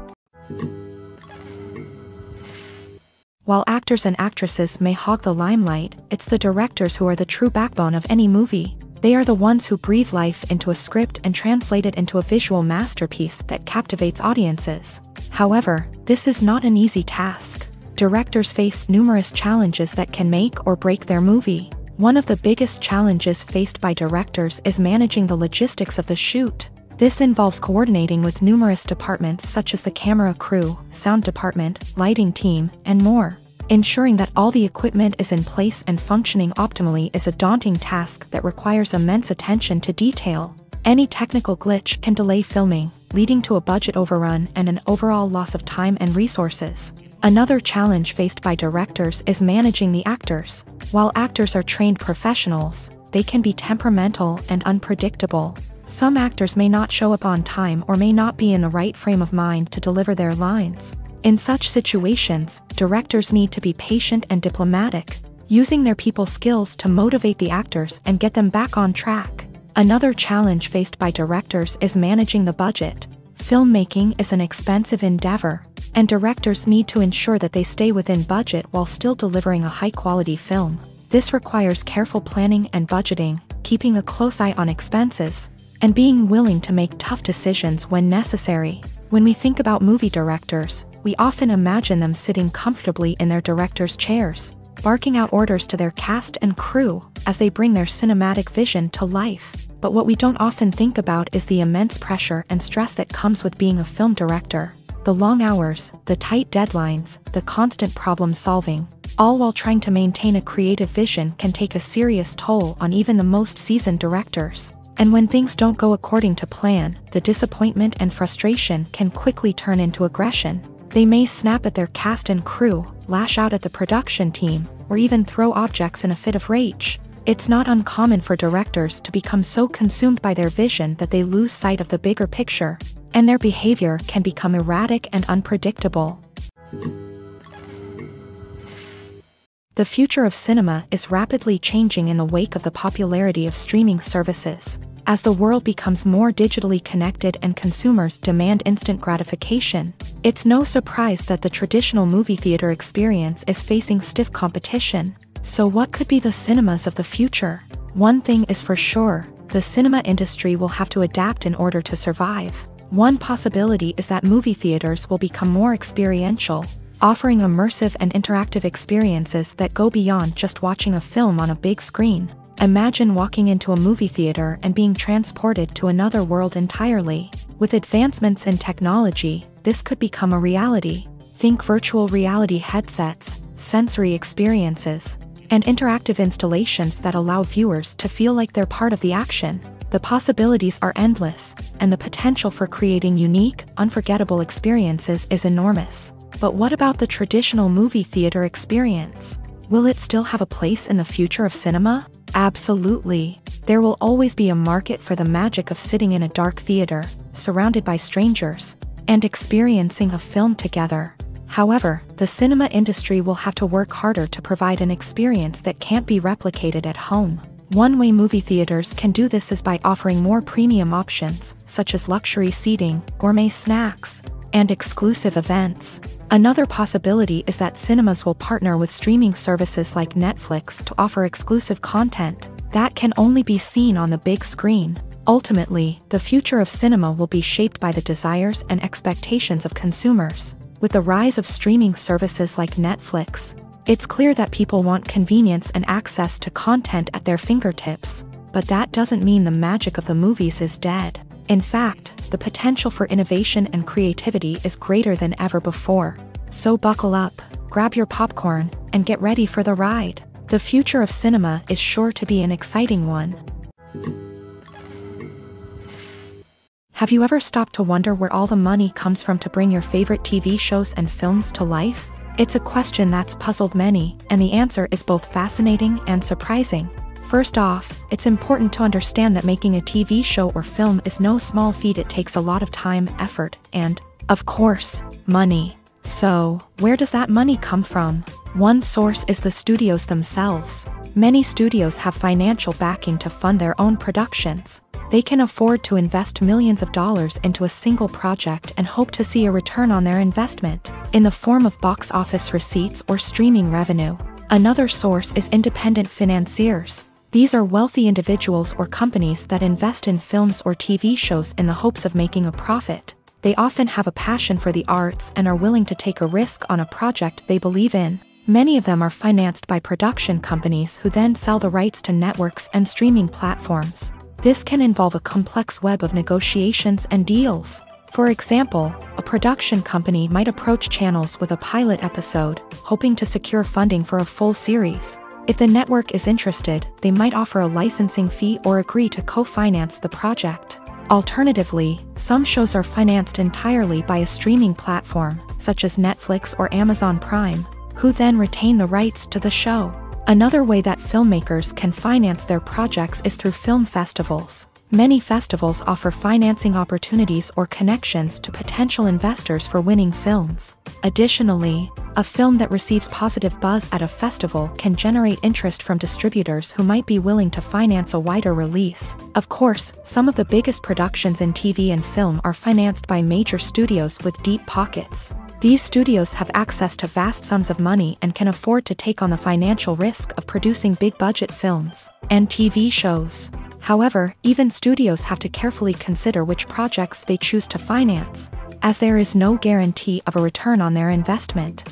While actors and actresses may hog the limelight, it's the directors who are the true backbone of any movie. They are the ones who breathe life into a script and translate it into a visual masterpiece that captivates audiences. However, this is not an easy task. Directors face numerous challenges that can make or break their movie. One of the biggest challenges faced by directors is managing the logistics of the shoot. This involves coordinating with numerous departments such as the camera crew, sound department, lighting team, and more. Ensuring that all the equipment is in place and functioning optimally is a daunting task that requires immense attention to detail. Any technical glitch can delay filming, leading to a budget overrun and an overall loss of time and resources. Another challenge faced by directors is managing the actors. While actors are trained professionals, they can be temperamental and unpredictable. Some actors may not show up on time or may not be in the right frame of mind to deliver their lines. In such situations, directors need to be patient and diplomatic, using their people skills to motivate the actors and get them back on track. Another challenge faced by directors is managing the budget. Filmmaking is an expensive endeavor, and directors need to ensure that they stay within budget while still delivering a high-quality film. This requires careful planning and budgeting, keeping a close eye on expenses, and being willing to make tough decisions when necessary. When we think about movie directors, we often imagine them sitting comfortably in their director's chairs, barking out orders to their cast and crew as they bring their cinematic vision to life. But what we don't often think about is the immense pressure and stress that comes with being a film director. The long hours, the tight deadlines, the constant problem solving, all while trying to maintain a creative vision can take a serious toll on even the most seasoned directors. And when things don't go according to plan, the disappointment and frustration can quickly turn into aggression. They may snap at their cast and crew, lash out at the production team, or even throw objects in a fit of rage. It's not uncommon for directors to become so consumed by their vision that they lose sight of the bigger picture, and their behavior can become erratic and unpredictable. The future of cinema is rapidly changing in the wake of the popularity of streaming services. As the world becomes more digitally connected and consumers demand instant gratification, it's no surprise that the traditional movie theater experience is facing stiff competition. So what could be the cinemas of the future? One thing is for sure, the cinema industry will have to adapt in order to survive. One possibility is that movie theaters will become more experiential, offering immersive and interactive experiences that go beyond just watching a film on a big screen. Imagine walking into a movie theater and being transported to another world entirely. With advancements in technology, this could become a reality. Think virtual reality headsets, sensory experiences, and interactive installations that allow viewers to feel like they're part of the action. The possibilities are endless, and the potential for creating unique, unforgettable experiences is enormous. But what about the traditional movie theater experience? Will it still have a place in the future of cinema? Absolutely. There will always be a market for the magic of sitting in a dark theater, surrounded by strangers, and experiencing a film together. However, the cinema industry will have to work harder to provide an experience that can't be replicated at home. One way movie theaters can do this is by offering more premium options, such as luxury seating, gourmet snacks, and exclusive events. Another possibility is that cinemas will partner with streaming services like Netflix to offer exclusive content that can only be seen on the big screen. Ultimately, the future of cinema will be shaped by the desires and expectations of consumers. With the rise of streaming services like Netflix, it's clear that people want convenience and access to content at their fingertips. But that doesn't mean the magic of the movies is dead. In fact, the potential for innovation and creativity is greater than ever before. So buckle up, grab your popcorn, and get ready for the ride. The future of cinema is sure to be an exciting one. Have you ever stopped to wonder where all the money comes from to bring your favorite TV shows and films to life? It's a question that's puzzled many, and the answer is both fascinating and surprising. First off, it's important to understand that making a TV show or film is no small feat. It takes a lot of time, effort, and, of course, money. So, where does that money come from? One source is the studios themselves. Many studios have financial backing to fund their own productions. They can afford to invest millions of dollars into a single project and hope to see a return on their investment, in the form of box office receipts or streaming revenue. Another source is independent financiers. These are wealthy individuals or companies that invest in films or TV shows in the hopes of making a profit. They often have a passion for the arts and are willing to take a risk on a project they believe in. Many of them are financed by production companies who then sell the rights to networks and streaming platforms. This can involve a complex web of negotiations and deals. For example, a production company might approach channels with a pilot episode, hoping to secure funding for a full series. If the network is interested, they might offer a licensing fee or agree to co-finance the project. Alternatively, some shows are financed entirely by a streaming platform, such as Netflix or Amazon Prime, who then retain the rights to the show. Another way that filmmakers can finance their projects is through film festivals. Many festivals offer financing opportunities or connections to potential investors for winning films. Additionally, a film that receives positive buzz at a festival can generate interest from distributors who might be willing to finance a wider release. Of course, some of the biggest productions in TV and film are financed by major studios with deep pockets. These studios have access to vast sums of money and can afford to take on the financial risk of producing big-budget films and TV shows. However, even studios have to carefully consider which projects they choose to finance, as there is no guarantee of a return on their investment.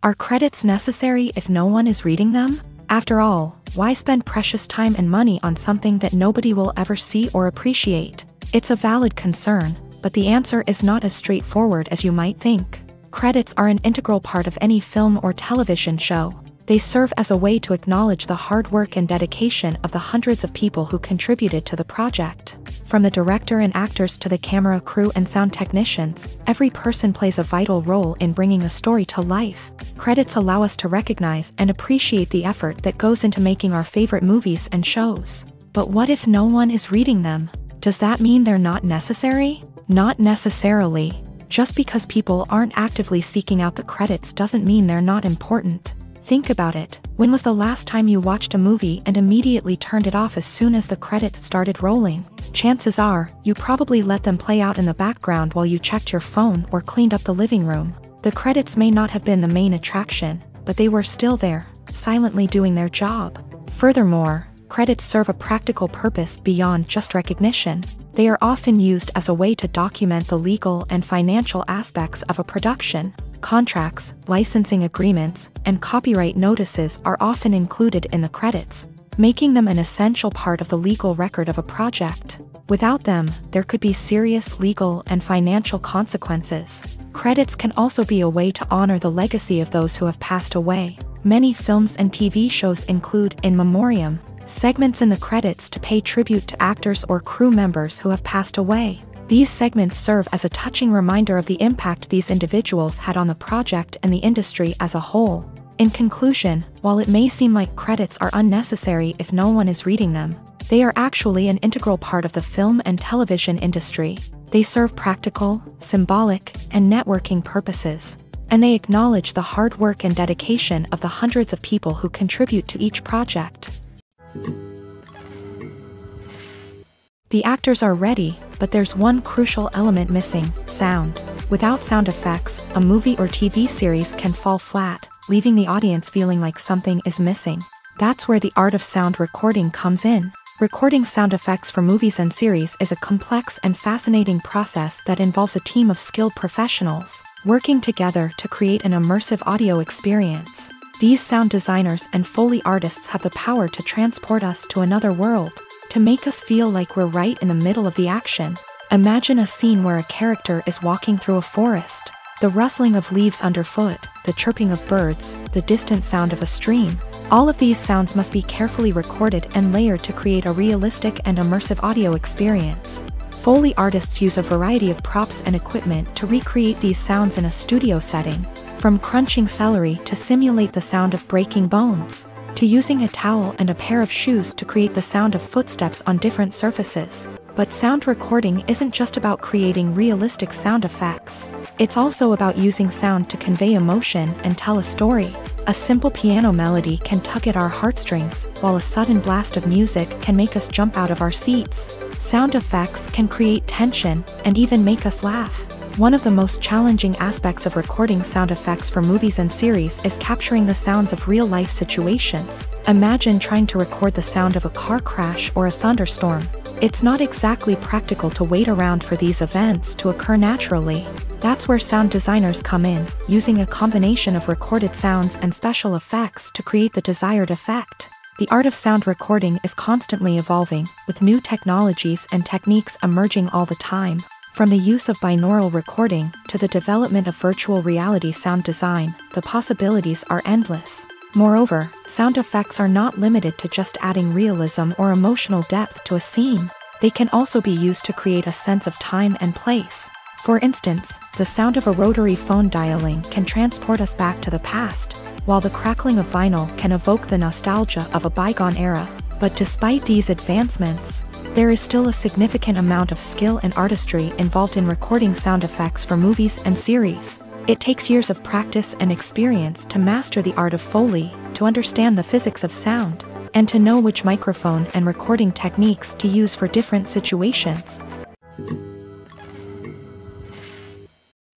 Are credits necessary if no one is reading them? After all, why spend precious time and money on something that nobody will ever see or appreciate? It's a valid concern, but the answer is not as straightforward as you might think. Credits are an integral part of any film or television show. They serve as a way to acknowledge the hard work and dedication of the hundreds of people who contributed to the project. From the director and actors to the camera crew and sound technicians, every person plays a vital role in bringing a story to life. Credits allow us to recognize and appreciate the effort that goes into making our favorite movies and shows. But what if no one is reading them? Does that mean they're not necessary? Not necessarily. Just because people aren't actively seeking out the credits doesn't mean they're not important. Think about it. When was the last time you watched a movie and immediately turned it off as soon as the credits started rolling? Chances are, you probably let them play out in the background while you checked your phone or cleaned up the living room. The credits may not have been the main attraction, but they were still there, silently doing their job. Furthermore, credits serve a practical purpose beyond just recognition. They are often used as a way to document the legal and financial aspects of a production. Contracts, licensing agreements, and copyright notices are often included in the credits, making them an essential part of the legal record of a project. Without them, there could be serious legal and financial consequences. Credits can also be a way to honor the legacy of those who have passed away. Many films and TV shows include in memoriam segments in the credits to pay tribute to actors or crew members who have passed away. These segments serve as a touching reminder of the impact these individuals had on the project and the industry as a whole. In conclusion, while it may seem like credits are unnecessary if no one is reading them, they are actually an integral part of the film and television industry. They serve practical, symbolic, and networking purposes, and they acknowledge the hard work and dedication of the hundreds of people who contribute to each project. The actors are ready, but there's one crucial element missing: sound. Without sound effects, a movie or TV series can fall flat, leaving the audience feeling like something is missing. That's where the art of sound recording comes in. Recording sound effects for movies and series is a complex and fascinating process that involves a team of skilled professionals working together to create an immersive audio experience. These sound designers and Foley artists have the power to transport us to another world, to make us feel like we're right in the middle of the action. Imagine a scene where a character is walking through a forest. The rustling of leaves underfoot, the chirping of birds, the distant sound of a stream. All of these sounds must be carefully recorded and layered to create a realistic and immersive audio experience. Foley artists use a variety of props and equipment to recreate these sounds in a studio setting, from crunching celery to simulate the sound of breaking bones, to using a towel and a pair of shoes to create the sound of footsteps on different surfaces. But sound recording isn't just about creating realistic sound effects. It's also about using sound to convey emotion and tell a story. A simple piano melody can tug at our heartstrings, while a sudden blast of music can make us jump out of our seats. Sound effects can create tension and even make us laugh. One of the most challenging aspects of recording sound effects for movies and series is capturing the sounds of real-life situations. Imagine trying to record the sound of a car crash or a thunderstorm. It's not exactly practical to wait around for these events to occur naturally. That's where sound designers come in, using a combination of recorded sounds and special effects to create the desired effect. The art of sound recording is constantly evolving, with new technologies and techniques emerging all the time. From the use of binaural recording to the development of virtual reality sound design, the possibilities are endless. Moreover, sound effects are not limited to just adding realism or emotional depth to a scene. They can also be used to create a sense of time and place. For instance, the sound of a rotary phone dialing can transport us back to the past, while the crackling of vinyl can evoke the nostalgia of a bygone era. But despite these advancements, there is still a significant amount of skill and artistry involved in recording sound effects for movies and series. It takes years of practice and experience to master the art of Foley, to understand the physics of sound, and to know which microphone and recording techniques to use for different situations.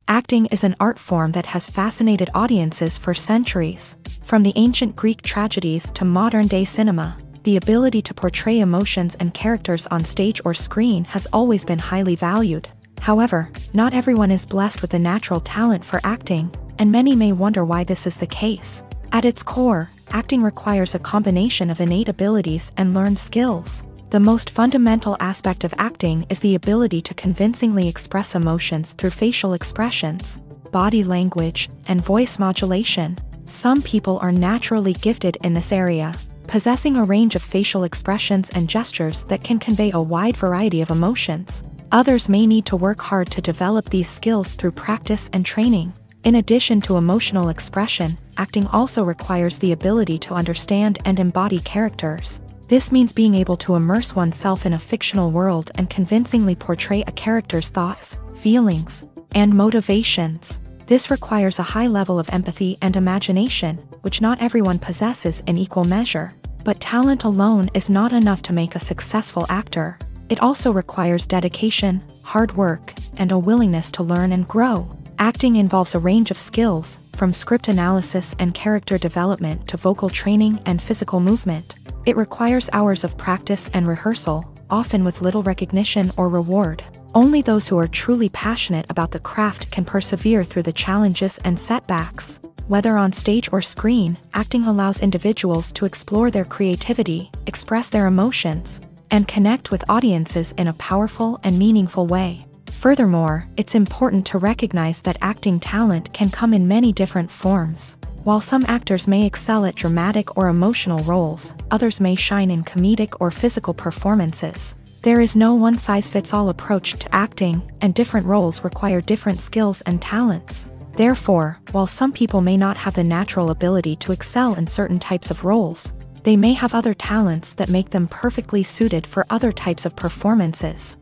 Acting is an art form that has fascinated audiences for centuries. From the ancient Greek tragedies to modern-day cinema, the ability to portray emotions and characters on stage or screen has always been highly valued. However, not everyone is blessed with a natural talent for acting, and many may wonder why this is the case. At its core, acting requires a combination of innate abilities and learned skills. The most fundamental aspect of acting is the ability to convincingly express emotions through facial expressions, body language, and voice modulation. Some people are naturally gifted in this area, possessing a range of facial expressions and gestures that can convey a wide variety of emotions. Others may need to work hard to develop these skills through practice and training. In addition to emotional expression, acting also requires the ability to understand and embody characters. This means being able to immerse oneself in a fictional world and convincingly portray a character's thoughts, feelings, and motivations. This requires a high level of empathy and imagination, which not everyone possesses in equal measure. But talent alone is not enough to make a successful actor. It also requires dedication, hard work, and a willingness to learn and grow. Acting involves a range of skills, from script analysis and character development to vocal training and physical movement. It requires hours of practice and rehearsal, often with little recognition or reward. Only those who are truly passionate about the craft can persevere through the challenges and setbacks. Whether on stage or screen, acting allows individuals to explore their creativity, express their emotions, and connect with audiences in a powerful and meaningful way. Furthermore, it's important to recognize that acting talent can come in many different forms. While some actors may excel at dramatic or emotional roles, others may shine in comedic or physical performances. There is no one-size-fits-all approach to acting, and different roles require different skills and talents. Therefore, while some people may not have the natural ability to excel in certain types of roles, they may have other talents that make them perfectly suited for other types of performances.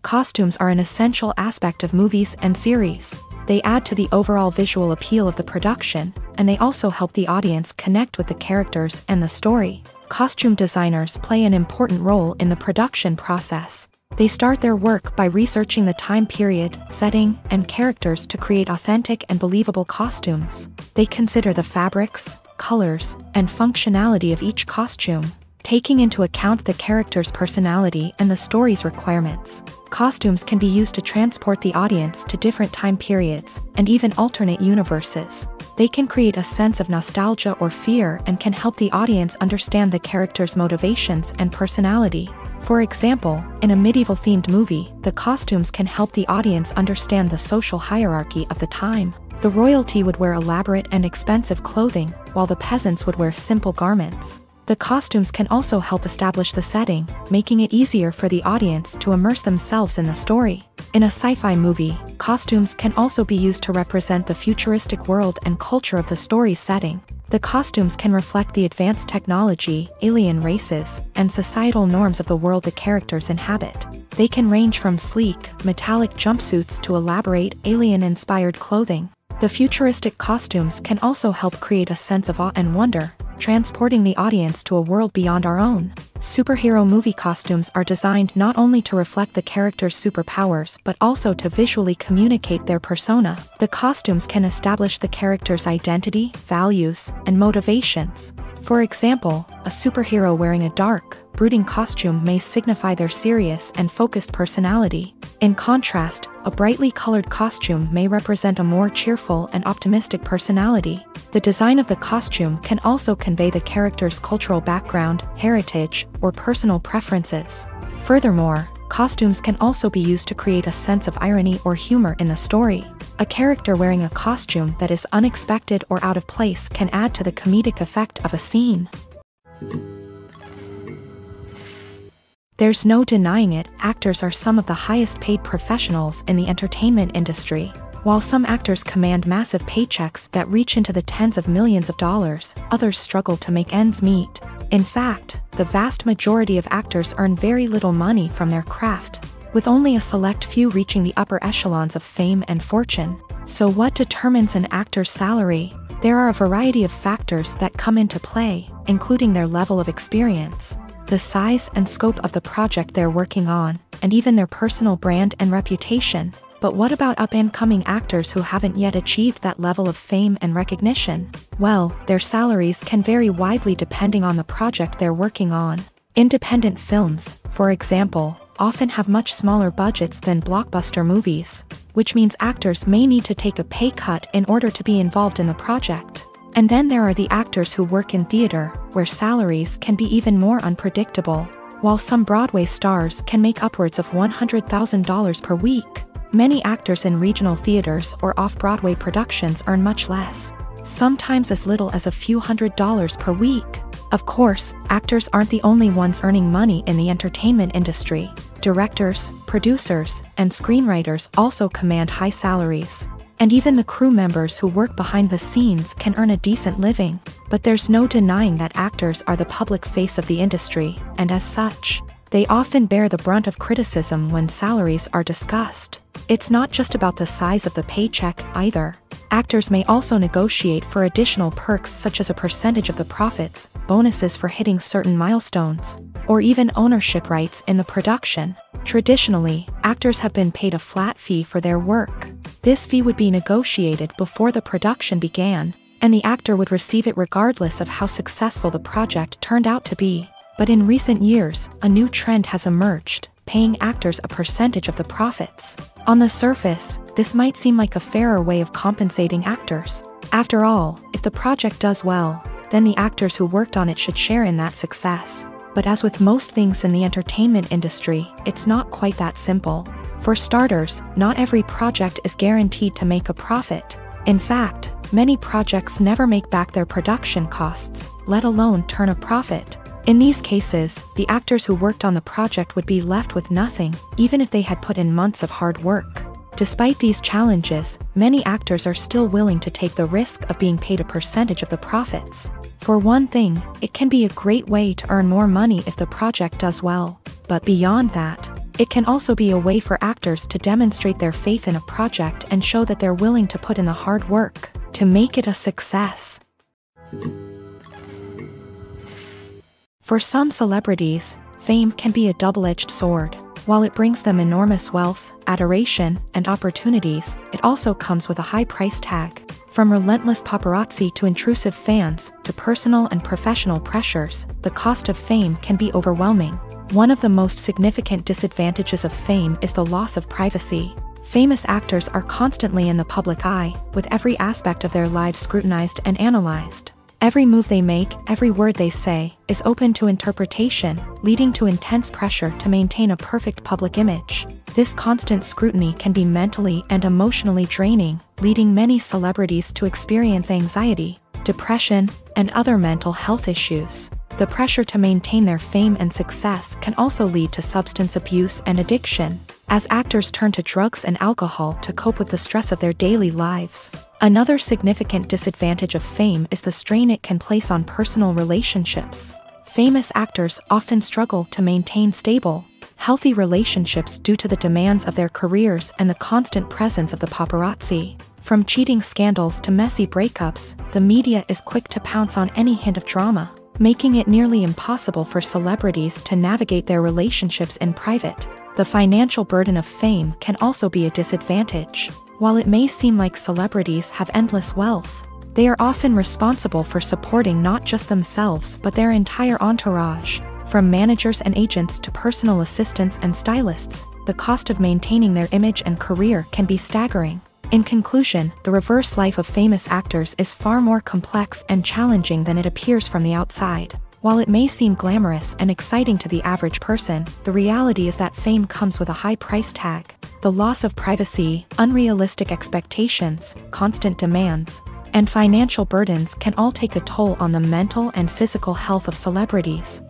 Costumes are an essential aspect of movies and series. They add to the overall visual appeal of the production, and they also help the audience connect with the characters and the story. Costume designers play an important role in the production process. They start their work by researching the time period, setting, and characters to create authentic and believable costumes. They consider the fabrics, colors, and functionality of each costume, taking into account the character's personality and the story's requirements. Costumes can be used to transport the audience to different time periods, and even alternate universes. They can create a sense of nostalgia or fear and can help the audience understand the character's motivations and personality. For example, in a medieval-themed movie, the costumes can help the audience understand the social hierarchy of the time. The royalty would wear elaborate and expensive clothing, while the peasants would wear simple garments. The costumes can also help establish the setting, making it easier for the audience to immerse themselves in the story. In a sci-fi movie, costumes can also be used to represent the futuristic world and culture of the story's setting. The costumes can reflect the advanced technology, alien races, and societal norms of the world the characters inhabit. They can range from sleek, metallic jumpsuits to elaborate, alien-inspired clothing. The futuristic costumes can also help create a sense of awe and wonder, transporting the audience to a world beyond our own. Superhero movie costumes are designed not only to reflect the character's superpowers but also to visually communicate their persona. The costumes can establish the character's identity, values, and motivations. For example, a superhero wearing a dark, brooding costume may signify their serious and focused personality. In contrast, a brightly colored costume may represent a more cheerful and optimistic personality. The design of the costume can also convey the character's cultural background, heritage, or personal preferences. Furthermore, costumes can also be used to create a sense of irony or humor in the story. A character wearing a costume that is unexpected or out of place can add to the comedic effect of a scene. There's no denying it, actors are some of the highest paid professionals in the entertainment industry. While some actors command massive paychecks that reach into the tens of millions of dollars, others struggle to make ends meet. In fact, the vast majority of actors earn very little money from their craft, with only a select few reaching the upper echelons of fame and fortune. So what determines an actor's salary? There are a variety of factors that come into play, including their level of experience, the size and scope of the project they're working on, and even their personal brand and reputation. But what about up-and-coming actors who haven't yet achieved that level of fame and recognition? Well, their salaries can vary widely depending on the project they're working on. Independent films, for example, often have much smaller budgets than blockbuster movies, which means actors may need to take a pay cut in order to be involved in the project. And then there are the actors who work in theater, where salaries can be even more unpredictable. While some Broadway stars can make upwards of $100,000 per week, many actors in regional theaters or off-Broadway productions earn much less, sometimes as little as a few $100s per week. Of course, actors aren't the only ones earning money in the entertainment industry. Directors, producers, and screenwriters also command high salaries. And even the crew members who work behind the scenes can earn a decent living. But there's no denying that actors are the public face of the industry, and as such, they often bear the brunt of criticism when salaries are discussed. It's not just about the size of the paycheck, either. Actors may also negotiate for additional perks such as a percentage of the profits, bonuses for hitting certain milestones, or even ownership rights in the production. Traditionally, actors have been paid a flat fee for their work. This fee would be negotiated before the production began, and the actor would receive it regardless of how successful the project turned out to be. But in recent years, a new trend has emerged, paying actors a percentage of the profits. On the surface, this might seem like a fairer way of compensating actors. After all, if the project does well, then the actors who worked on it should share in that success. But as with most things in the entertainment industry, it's not quite that simple. For starters, not every project is guaranteed to make a profit. In fact, many projects never make back their production costs, let alone turn a profit. In these cases, the actors who worked on the project would be left with nothing, even if they had put in months of hard work. Despite these challenges, many actors are still willing to take the risk of being paid a percentage of the profits. For one thing, it can be a great way to earn more money if the project does well. But beyond that, it can also be a way for actors to demonstrate their faith in a project and show that they're willing to put in the hard work to make it a success. For some celebrities, fame can be a double-edged sword. While it brings them enormous wealth, adoration, and opportunities, it also comes with a high price tag. From relentless paparazzi to intrusive fans, to personal and professional pressures, the cost of fame can be overwhelming. One of the most significant disadvantages of fame is the loss of privacy. Famous actors are constantly in the public eye, with every aspect of their lives scrutinized and analyzed. Every move they make, every word they say, is open to interpretation, leading to intense pressure to maintain a perfect public image. This constant scrutiny can be mentally and emotionally draining, leading many celebrities to experience anxiety, depression, and other mental health issues. The pressure to maintain their fame and success can also lead to substance abuse and addiction, as actors turn to drugs and alcohol to cope with the stress of their daily lives. Another significant disadvantage of fame is the strain it can place on personal relationships. Famous actors often struggle to maintain stable, healthy relationships due to the demands of their careers and the constant presence of the paparazzi. From cheating scandals to messy breakups, the media is quick to pounce on any hint of drama, making it nearly impossible for celebrities to navigate their relationships in private. The financial burden of fame can also be a disadvantage. While it may seem like celebrities have endless wealth, they are often responsible for supporting not just themselves but their entire entourage. From managers and agents to personal assistants and stylists, the cost of maintaining their image and career can be staggering. In conclusion, the reverse life of famous actors is far more complex and challenging than it appears from the outside. While it may seem glamorous and exciting to the average person, the reality is that fame comes with a high price tag. The loss of privacy, unrealistic expectations, constant demands, and financial burdens can all take a toll on the mental and physical health of celebrities.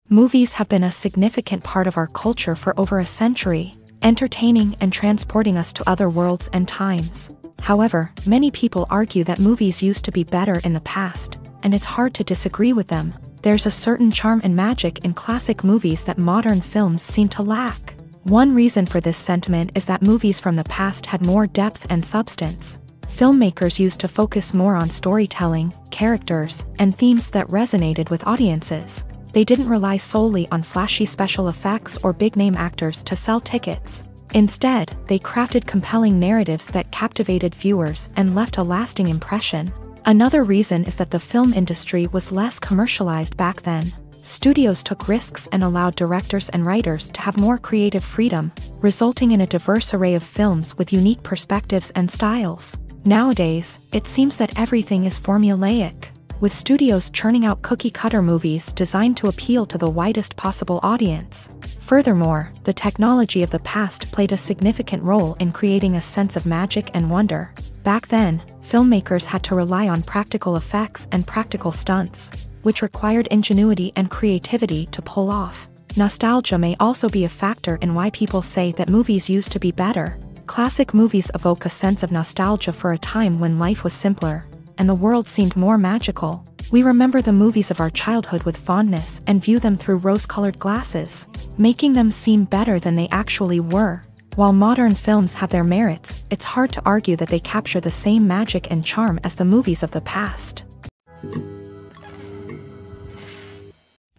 Movies have been a significant part of our culture for over a century, entertaining and transporting us to other worlds and times. However, many people argue that movies used to be better in the past, and it's hard to disagree with them. There's a certain charm and magic in classic movies that modern films seem to lack. One reason for this sentiment is that movies from the past had more depth and substance. Filmmakers used to focus more on storytelling, characters, and themes that resonated with audiences. They didn't rely solely on flashy special effects or big-name actors to sell tickets. Instead, they crafted compelling narratives that captivated viewers and left a lasting impression. Another reason is that the film industry was less commercialized back then. Studios took risks and allowed directors and writers to have more creative freedom, resulting in a diverse array of films with unique perspectives and styles. Nowadays, it seems that everything is formulaic, with studios churning out cookie-cutter movies designed to appeal to the widest possible audience. Furthermore, the technology of the past played a significant role in creating a sense of magic and wonder. Back then, filmmakers had to rely on practical effects and practical stunts, which required ingenuity and creativity to pull off. Nostalgia may also be a factor in why people say that movies used to be better. Classic movies evoke a sense of nostalgia for a time when life was simpler, and the world seemed more magical. We remember the movies of our childhood with fondness and view them through rose-colored glasses, making them seem better than they actually were. While modern films have their merits, it's hard to argue that they capture the same magic and charm as the movies of the past.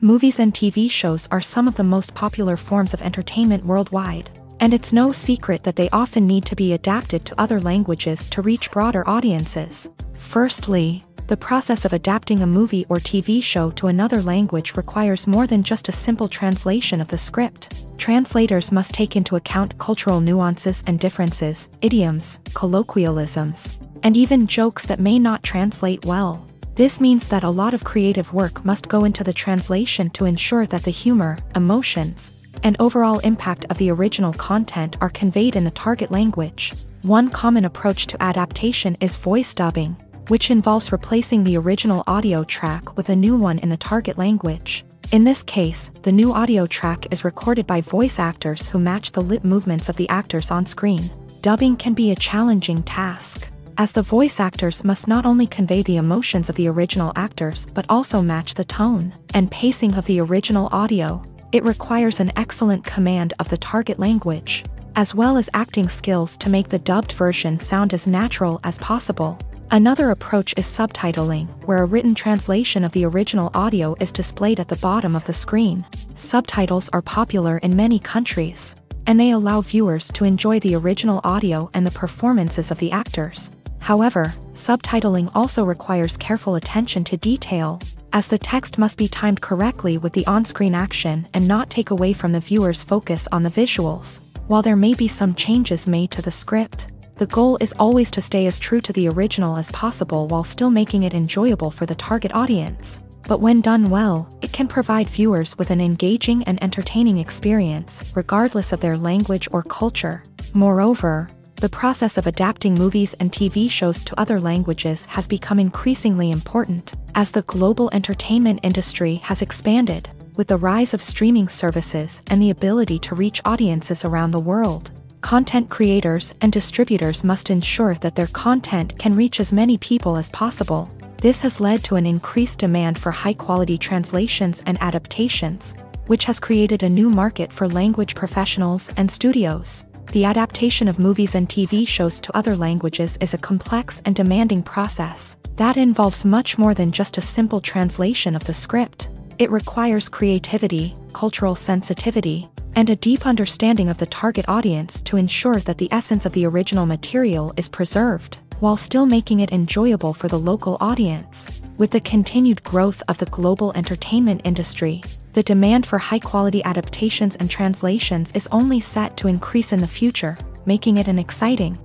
Movies and TV shows are some of the most popular forms of entertainment worldwide, and it's no secret that they often need to be adapted to other languages to reach broader audiences. Firstly, the process of adapting a movie or TV show to another language requires more than just a simple translation of the script. Translators must take into account cultural nuances and differences, idioms, colloquialisms, and even jokes that may not translate well. This means that a lot of creative work must go into the translation to ensure that the humor, emotions, and overall impact of the original content are conveyed in the target language. One common approach to adaptation is voice dubbing, which involves replacing the original audio track with a new one in the target language. In this case, the new audio track is recorded by voice actors who match the lip movements of the actors on screen. Dubbing can be a challenging task, as the voice actors must not only convey the emotions of the original actors but also match the tone and pacing of the original audio. It requires an excellent command of the target language, as well as acting skills to make the dubbed version sound as natural as possible. Another approach is subtitling, where a written translation of the original audio is displayed at the bottom of the screen. Subtitles are popular in many countries, and they allow viewers to enjoy the original audio and the performances of the actors. However, subtitling also requires careful attention to detail, as the text must be timed correctly with the on-screen action and not take away from the viewer's focus on the visuals. While there may be some changes made to the script, the goal is always to stay as true to the original as possible while still making it enjoyable for the target audience. But when done well, it can provide viewers with an engaging and entertaining experience, regardless of their language or culture. Moreover, the process of adapting movies and TV shows to other languages has become increasingly important, as the global entertainment industry has expanded, with the rise of streaming services and the ability to reach audiences around the world. Content creators and distributors must ensure that their content can reach as many people as possible. This has led to an increased demand for high-quality translations and adaptations, which has created a new market for language professionals and studios. The adaptation of movies and TV shows to other languages is a complex and demanding process that involves much more than just a simple translation of the script. It requires creativity, cultural sensitivity, and a deep understanding of the target audience to ensure that the essence of the original material is preserved, while still making it enjoyable for the local audience. With the continued growth of the global entertainment industry, the demand for high-quality adaptations and translations is only set to increase in the future, making it an exciting.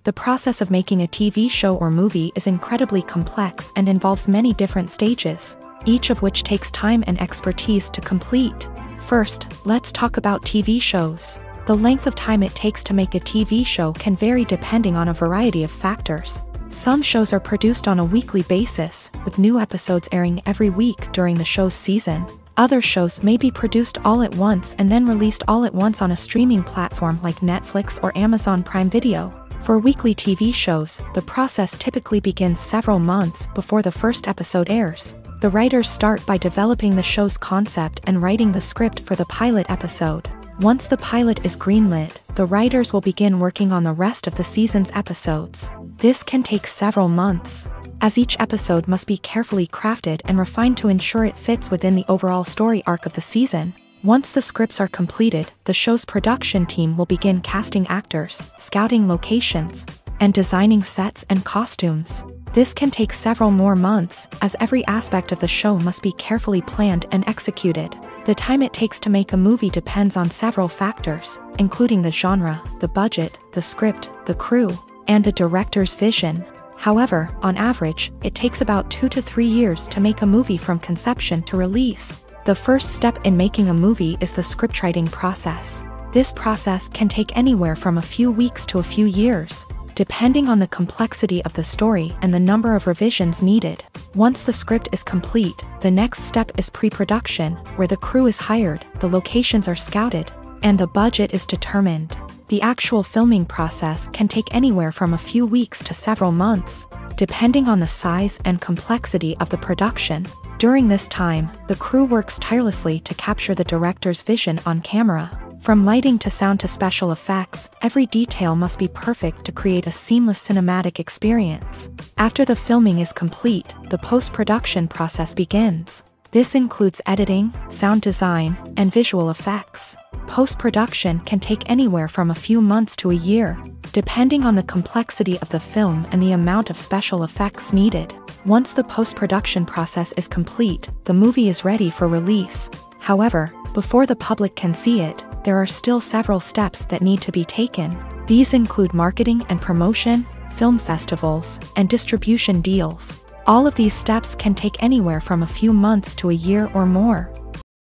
The process of making a TV show or movie is incredibly complex and involves many different stages, each of which takes time and expertise to complete. First, let's talk about TV shows. The length of time it takes to make a TV show can vary depending on a variety of factors. Some shows are produced on a weekly basis, with new episodes airing every week during the show's season. Other shows may be produced all at once and then released all at once on a streaming platform like Netflix or Amazon Prime Video. For weekly TV shows, the process typically begins several months before the first episode airs. The writers start by developing the show's concept and writing the script for the pilot episode. Once the pilot is greenlit, the writers will begin working on the rest of the season's episodes. This can take several months, as each episode must be carefully crafted and refined to ensure it fits within the overall story arc of the season. Once the scripts are completed, the show's production team will begin casting actors, scouting locations, and designing sets and costumes. This can take several more months, as every aspect of the show must be carefully planned and executed. The time it takes to make a movie depends on several factors, including the genre, the budget, the script, the crew, and the director's vision. However, on average, it takes about 2 to 3 years to make a movie from conception to release. The first step in making a movie is the scriptwriting process. This process can take anywhere from a few weeks to a few years, depending on the complexity of the story and the number of revisions needed. Once the script is complete, the next step is pre-production, where the crew is hired, the locations are scouted, and the budget is determined. The actual filming process can take anywhere from a few weeks to several months, depending on the size and complexity of the production. During this time, the crew works tirelessly to capture the director's vision on camera. From lighting to sound to special effects, every detail must be perfect to create a seamless cinematic experience. After the filming is complete, the post-production process begins. This includes editing, sound design, and visual effects. Post-production can take anywhere from a few months to a year, depending on the complexity of the film and the amount of special effects needed. Once the post-production process is complete, the movie is ready for release. However, before the public can see it, there are still several steps that need to be taken. These include marketing and promotion, film festivals, and distribution deals. All of these steps can take anywhere from a few months to a year or more.